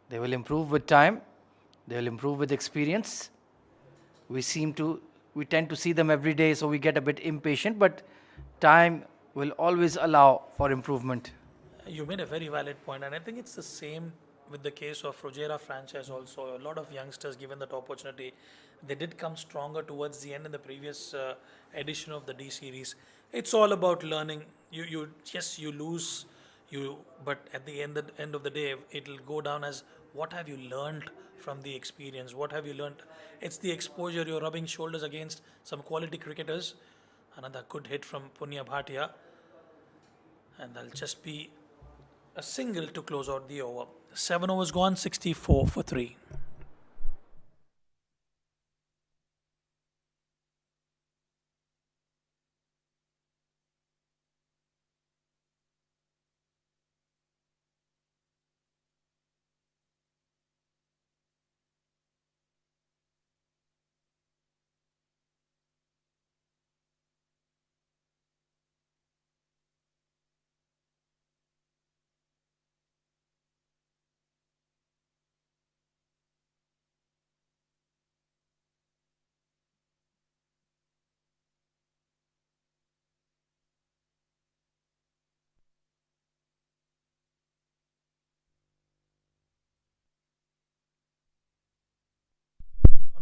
They will improve with time. They will improve with experience. we tend to see them every day, so we get a bit impatient, but time will always allow for improvement. You made a very valid point, and I think it's the same with the case of Rogera franchise also. A lot of youngsters, given that opportunity, they did come stronger towards the end in the previous edition of the D series. It's all about learning. Yes, you lose, but at the end of the day, it'll go down as what have you learned from the experience? What have you learned? It's the exposure. You're rubbing shoulders against some quality cricketers. Another good hit from Punya Bhatia, and that'll just be a single to close out the over. 7 overs gone, 64 for 3.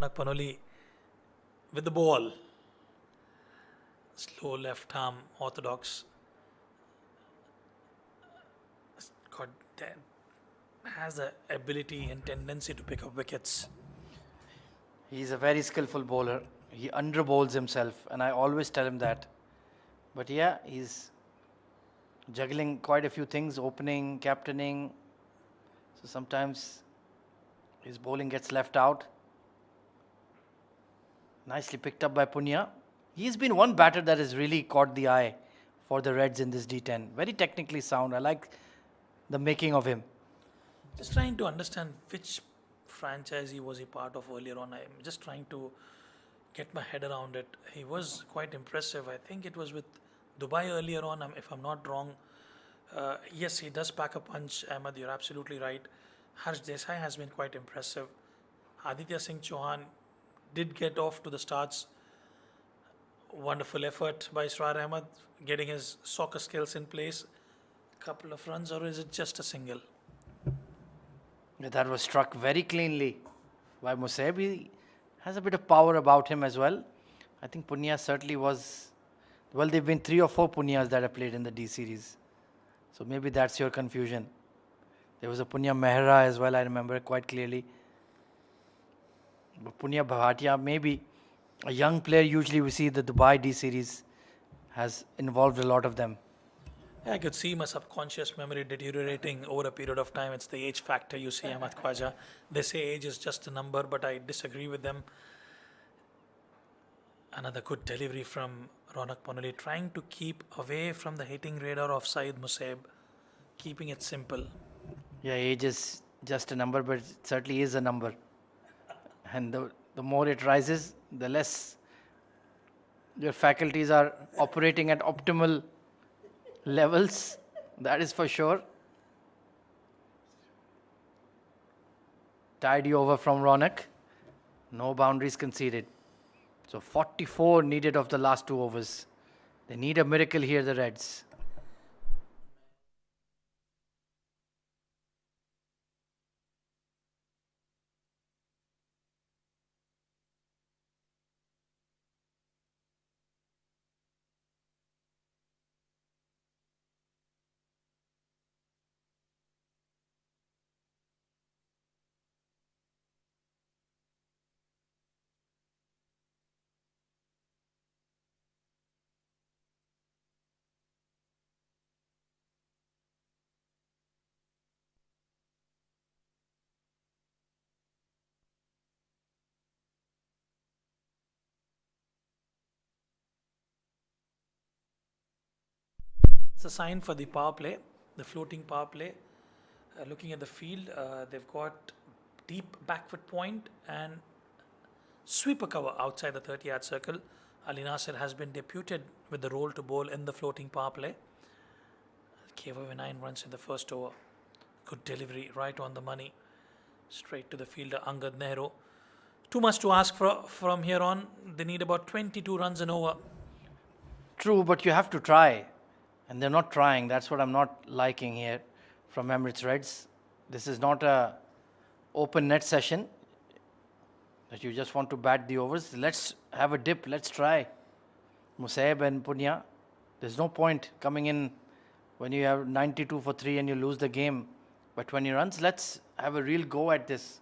Ronak Panoli with the ball. Slow left arm, orthodox. God damn. Has the ability and tendency to pick up wickets. He's a very skillful bowler. He under bowls himself, and I always tell him that. But yeah, he's juggling quite a few things, opening, captaining. So sometimes his bowling gets left out. Nicely picked up by Punya. He's been one batter that has really caught the eye for the Reds in this D10. Very technically sound. I like the making of him. Just trying to understand which franchise he was a part of earlier on. I'm just trying to get my head around it. He was quite impressive. I think it was with Dubai earlier on, if I'm not wrong. Yes, he does pack a punch, Ahmed. You're absolutely right. Harsh Desai has been quite impressive. Aditya Singh Chauhan did get off to the starts. Wonderful effort by Israr Ahmed, getting his soccer skills in place. Couple of runs, or is it just a single? Yeah, that was struck very cleanly by Musab. He has a bit of power about him as well. I think Punya certainly was. Well, there have been 3 or 4 Punyas that have played in the D series. So maybe that's your confusion. There was a Punya Mehra as well, I remember quite clearly. But Punya Bhatia, maybe a young player, usually we see the Dubai D series has involved a lot of them. I could see my subconscious memory deteriorating over a period of time. It's the age factor, you see, Ahmad Khwaja. They say age is just a number, but I disagree with them. Another good delivery from Ronak Panoli, trying to keep away from the hitting radar of Saeed Musab, keeping it simple. Yeah, age is just a number, but it certainly is a number. And the more it rises, the less your faculties are operating at optimal levels. That is for sure. Tidy over from Ronak. No boundaries conceded. So 44 needed of the last 2 overs. They need a miracle here, the Reds. It's a sign for the power play, the floating power play. Looking at the field, they've got deep back foot point and sweeper cover outside the 30-yard circle. Ali Nasir has been deputed with the role to bowl in the floating power play. Gave away 9 runs in the first over. Good delivery, right on the money. Straight to the fielder, Angad Nehru. too much to ask from here on. They need about 22 runs and over. True, but you have to try. And they're not trying. That's what I'm not liking here from Emirates Reds. This is not a open net session that you just want to bat the overs. Let's have a dip. Let's try. Musaib and Punya. There's no point coming in when you have 92 for 3 and you lose the game by 20 runs. Let's have a real go at this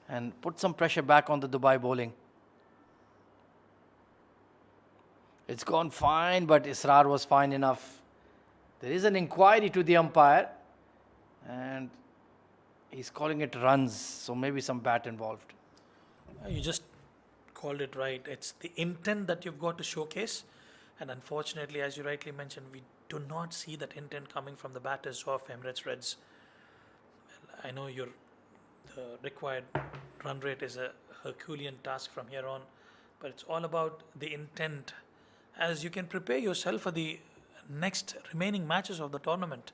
and put some pressure back on the Dubai bowling. It's gone fine, but Israr was fine enough. There is an inquiry to the umpire and he's calling it runs, so maybe some bat involved. You just called it right. It's the intent that you've got to showcase. And unfortunately, as you rightly mentioned, we do not see that intent coming from the batters of Emirates Reds. Well, I know the required run rate is a Herculean task from here on, but it's all about the intent as you can prepare yourself for the next remaining matches of the tournament.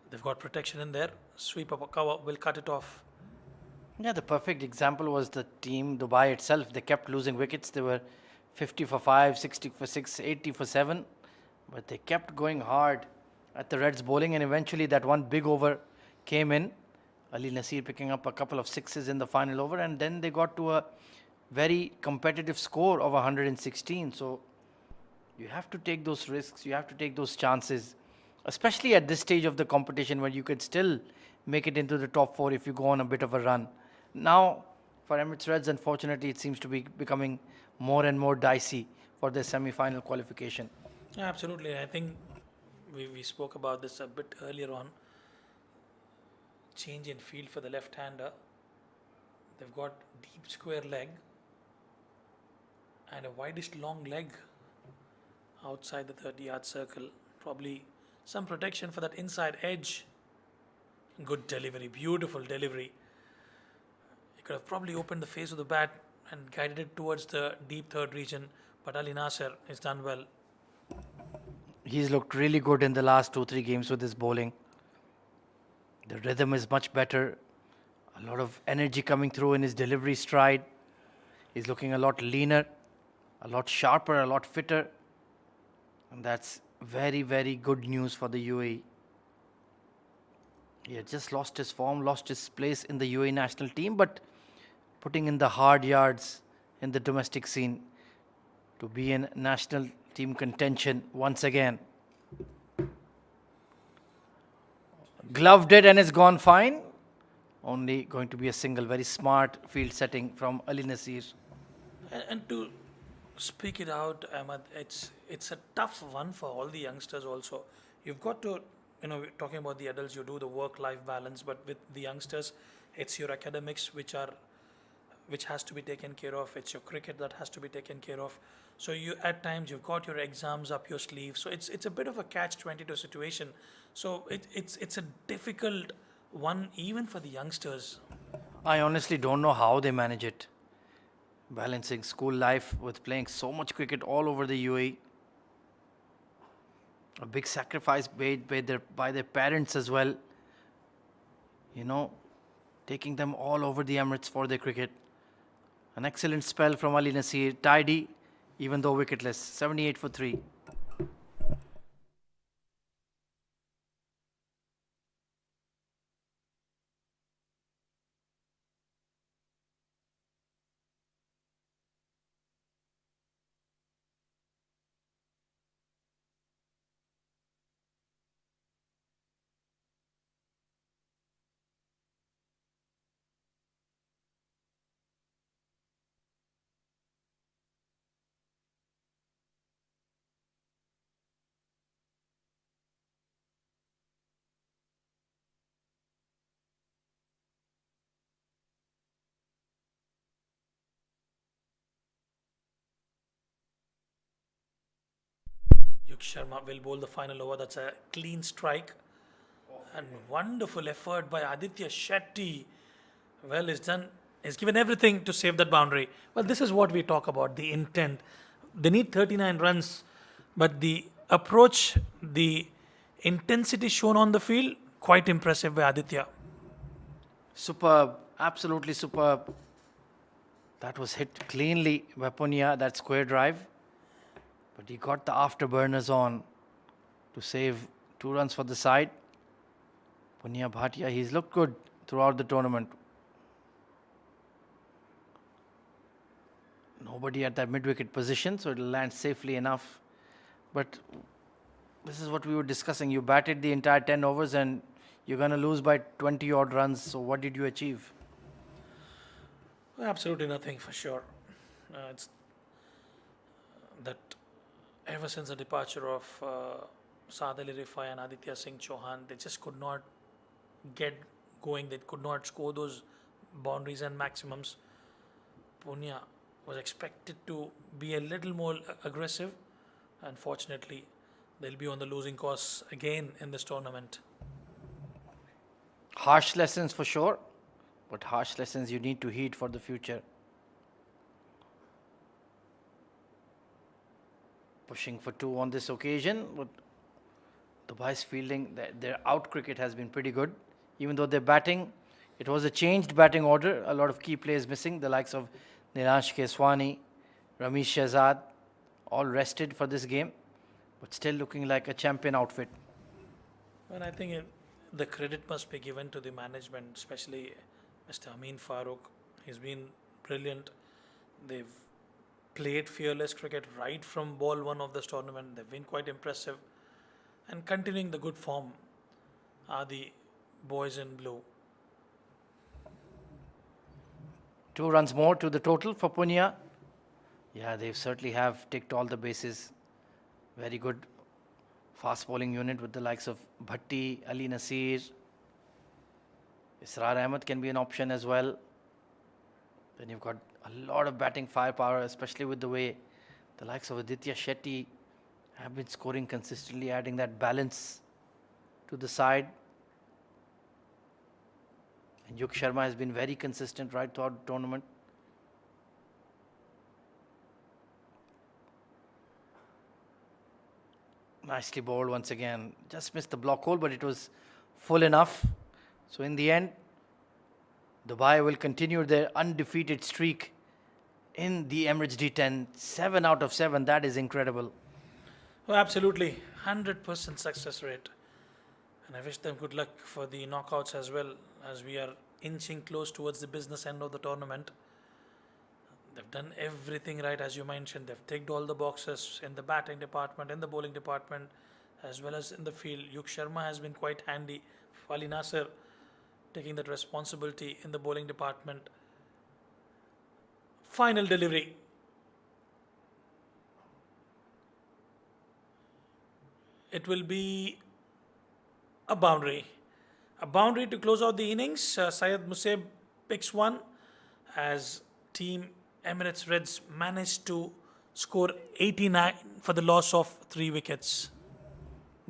They've got protection in there. Sweep up a cover, will cut it off. Yeah, the perfect example was the team Dubai itself. They kept losing wickets. They were 50 for 5, 60 for 6, 80 for 7. But they kept going hard at the Reds bowling, and eventually that one big over came in. Ali Nasir picking up a couple of sixes in the final over, and then they got to a very competitive score of 116. So you have to take those risks. You have to take those chances, especially at this stage of the competition where you could still make it into the top 4 if you go on a bit of a run. Now, for Emirates Reds, unfortunately, it seems to be becoming more and more dicey for the semi-final qualification. Yeah, absolutely. I think we spoke about this a bit earlier on. Change in field for the left-hander. They've got deep square leg and a widest long leg outside the 30-yard circle. Probably some protection for that inside edge. Good delivery, beautiful delivery. He could have probably opened the face of the bat and guided it towards the deep third region, but Ali Nasir has done well. He's looked really good in the last 2-3 games with his bowling. The rhythm is much better. A lot of energy coming through in his delivery stride. He's looking a lot leaner, a lot sharper, a lot fitter. And that's very, very good news for the UAE. He had just lost his form, lost his place in the UAE national team, but putting in the hard yards in the domestic scene to be in national team contention once again. Gloved it and it's gone fine. Only going to be a single, very smart field setting from Ali Nasir. And to speak it out, Ahmad, it's a tough one for all the youngsters also. You've got to, we're talking about the adults, you do the work-life balance, but with the youngsters, it's your academics which has to be taken care of. It's your cricket that has to be taken care of. So you at times you've got your exams up your sleeve. So it's a bit of a catch-22 situation. So it's a difficult one even for the youngsters. I honestly don't know how they manage it. Balancing school life with playing so much cricket all over the UAE. A big sacrifice made by their parents as well. Taking them all over the Emirates for their cricket. An excellent spell from Ali Nasir. Tidy, even though wicketless. 78 for 3. Yuk Sharma will bowl the final over. That's a clean strike. And wonderful effort by Aditya Shetty. Well, it's done. He's given everything to save that boundary. Well, this is what we talk about, the intent. They need 39 runs, but the approach, the intensity shown on the field, quite impressive by Aditya. Superb, absolutely superb. That was hit cleanly by Punya, that square drive. But he got the afterburners on to save 2 runs for the side. Punya Bhatia, he's looked good throughout the tournament. Nobody at that mid-wicket position, so it'll land safely enough. But this is what we were discussing. You batted the entire 10 overs and you're going to lose by 20 odd runs. So what did you achieve? Absolutely nothing for sure. It's that ever since the departure of Saad Ali Rifai and Aditya Singh Chauhan, they just could not get going. They could not score those boundaries and maximums. Punya was expected to be a little more aggressive. Unfortunately, they'll be on the losing course again in this tournament. Harsh lessons for sure, but harsh lessons you need to heed for the future. Pushing for 2 on this occasion, but Dubai's fielding, their out cricket has been pretty good. Even though their batting, it was a changed batting order. A lot of key players missing, the likes of Niransh Keswani, Ramesh Shehzad, all rested for this game, but still looking like a champion outfit. And I think the credit must be given to the management, especially Mr. Amin Farooq. He's been brilliant. They've played fearless cricket right from ball 1 of this tournament. They've been quite impressive. And continuing the good form are the boys in blue. 2 runs more to the total for Punya. Yeah, they certainly have ticked all the bases. Very good fast bowling unit with the likes of Bhatti, Ali Nasir. Israr Ahmed can be an option as well. Then you've got a lot of batting firepower, especially with the way the likes of Aditya Shetty have been scoring consistently, adding that balance to the side. And Yuk Sharma has been very consistent right throughout the tournament. Nicely bowled once again. Just missed the block hole, but it was full enough. So in the end, Dubai will continue their undefeated streak in the Emirates D10. 7 out of 7. That is incredible. Oh, absolutely. 100% success rate. And I wish them good luck for the knockouts as well, as we are inching close towards the business end of the tournament. They've done everything right, as you mentioned. They've ticked all the boxes in the batting department, in the bowling department, as well as in the field. Yuk Sharma has been quite handy. Ali Nasir taking that responsibility in the bowling department. Final delivery. It will be a boundary. A boundary to close out the innings. Syed Musab picks one as team Emirates Reds managed to score 89 for the loss of 3 wickets.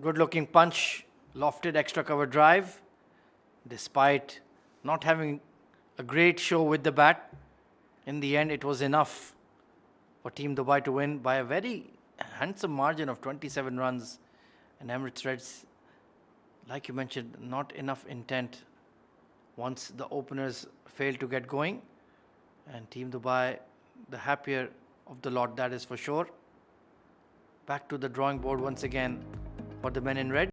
Good looking punch, lofted extra cover drive. Despite not having a great show with the bat, in the end it was enough for Team Dubai to win by a very handsome margin of 27 runs. And Emirates Reds, like you mentioned, not enough intent once the openers failed to get going. And Team Dubai, the happier of the lot, that is for sure. Back to the drawing board once again for the men in red.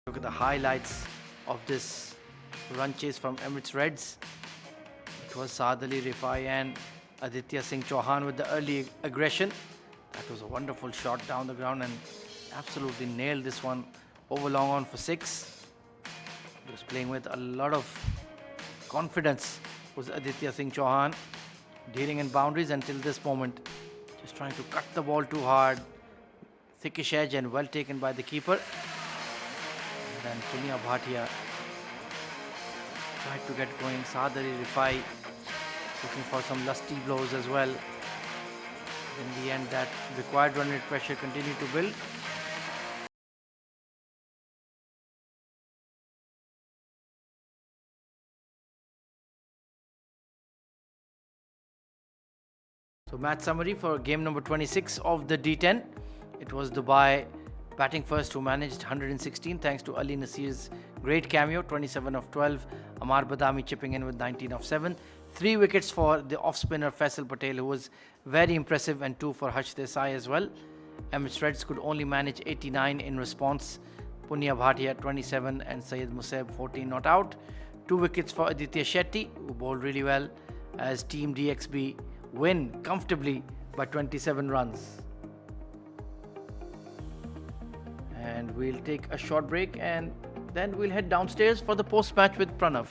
Look at the highlights of this run chase from Emirates Reds. It was Saad Ali Rifai and Aditya Singh Chauhan with the early aggression. That was a wonderful shot down the ground and absolutely nailed this one over long on for 6. He was playing with a lot of confidence, was Aditya Singh Chauhan, dealing in boundaries until this moment. Just trying to cut the ball too hard. Thickish edge and well taken by the keeper. And then Punia Bhatia tried to get going. Sadari Rifai looking for some lusty blows as well. In the end, that required run rate pressure continued to build. So match summary for game number 26 of the D10. It was Dubai batting first who managed 116 thanks to Ali Nasir's great cameo, 27 of 12. Amar Badami chipping in with 19 of 7. 3 wickets for the off-spinner Faisal Patel, who was very impressive, and 2 for Harsh Desai as well. Emirates Reds could only manage 89 in response. Punia Bhatia 27 and Syed Musab 14 not out. 2 wickets for Aditya Shetty, who bowled really well, as Team DXB win comfortably by 27 runs. And we'll take a short break and then we'll head downstairs for the post-match with Pranav.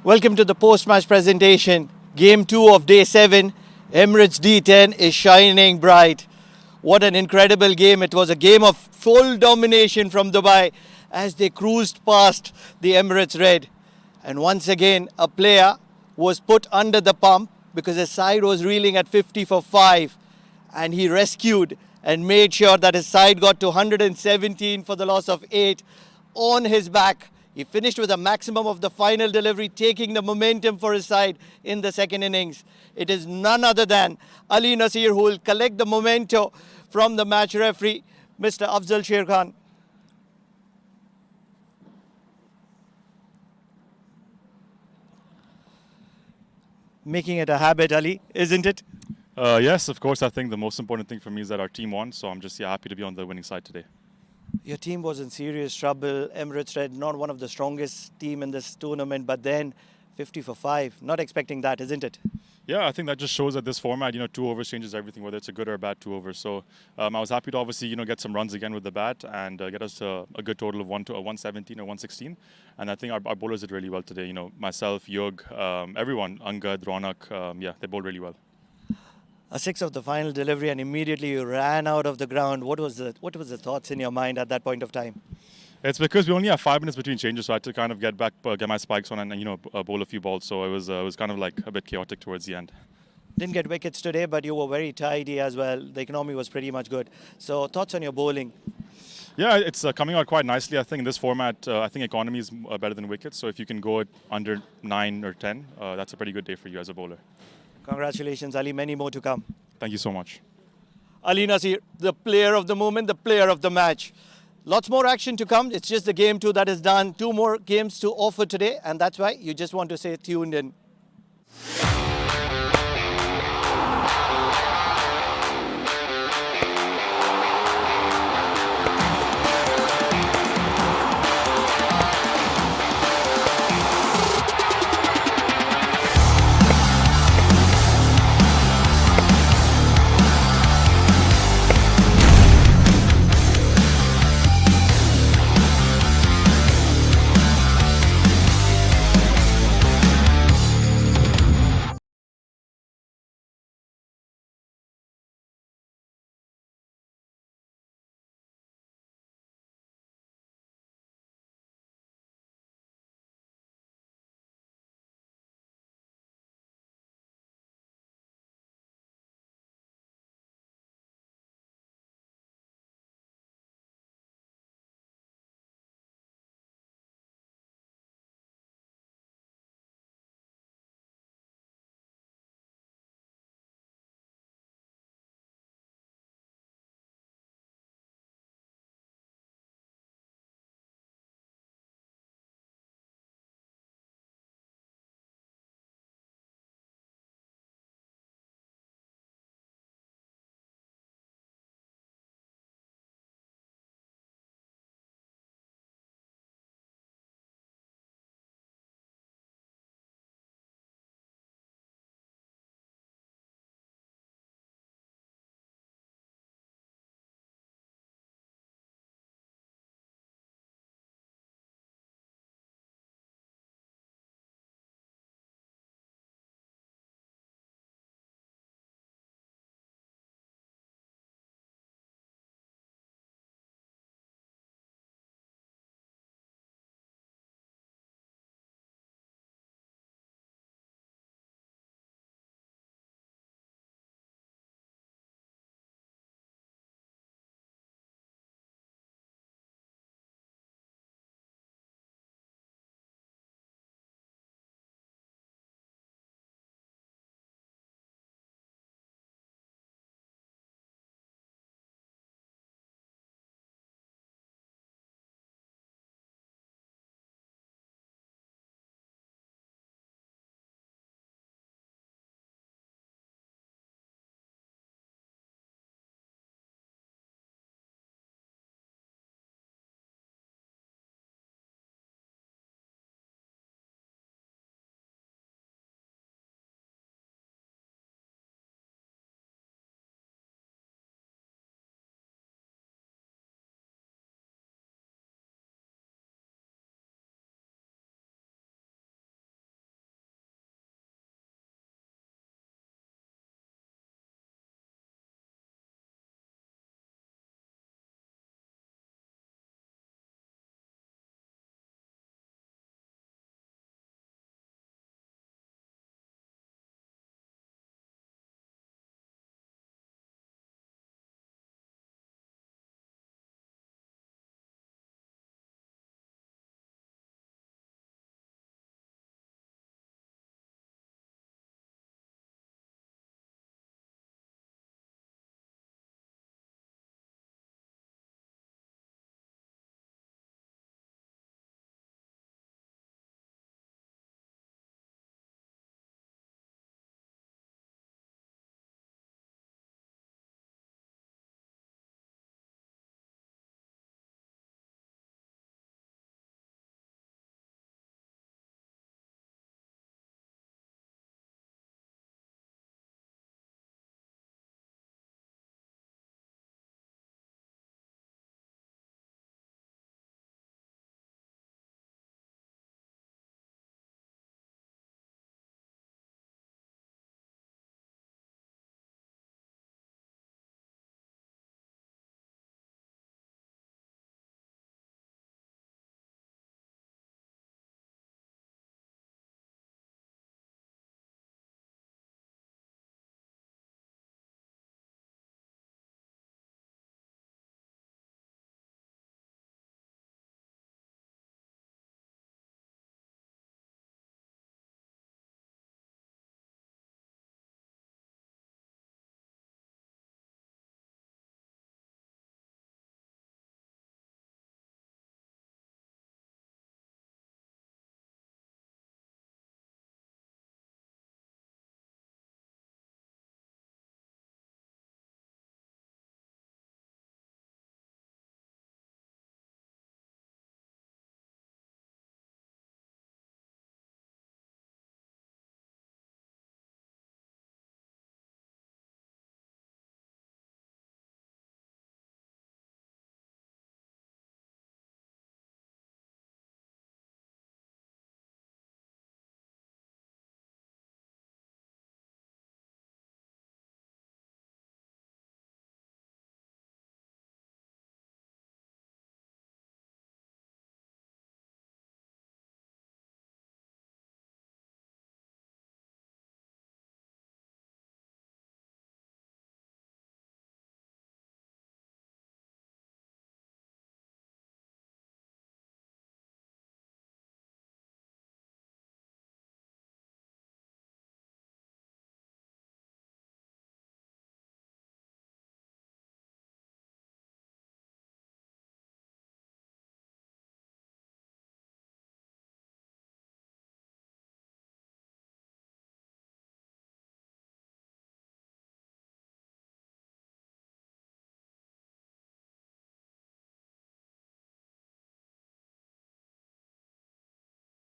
Welcome to the post-match presentation. Game 2 of Day 7. Emirates D10 is shining bright. What an incredible game. It was a game of full domination from Dubai as they cruised past the Emirates Red. And once again, a player was put under the pump because his side was reeling at 50 for 5. And he rescued and made sure that his side got to 117 for the loss of 8 on his back. He finished with a maximum of the final delivery, taking the momentum for his side in the second innings. It is none other than Ali Nasir who will collect the memento from the match referee, Mr. Afzal Sher Khan. Making it a habit, Ali, isn't it? Yes, of course. I think the most important thing for me is that our team won, so I'm just happy to be on the winning side today. Your team was in serious trouble. Emirates Red, not one of the strongest team in this tournament, but then 50 for 5. Not expecting that, isn't it? Yeah, I think that just shows that this format, 2 overs changes everything, whether it's a good or a bad 2 overs. So I was happy to obviously, get some runs again with the bat and get us a good total of 117 or 116. And I think our bowlers did really well today. Myself, Yug, everyone, Angad, Ronak, they bowled really well. A 6 of the final delivery, and immediately you ran out of the ground. What was the thoughts in your mind at that point of time? It's because we only have 5 minutes between changes, so I had to kind of get back, get my spikes on, and bowl a few balls. So it was kind of like a bit chaotic towards the end. Didn't get wickets today, but you were very tidy as well. The economy was pretty much good. So thoughts on your bowling? Yeah, it's coming out quite nicely. I think in this format, I think economy is better than wickets. So if you can go it under 9 or 10, that's a pretty good day for you as a bowler. Congratulations, Ali. Many more to come. Thank you so much. Ali Nasir, the player of the moment, the player of the match. Lots more action to come. It's just the game 2 that is done. 2 more games to offer today, and that's why you just want to stay tuned in.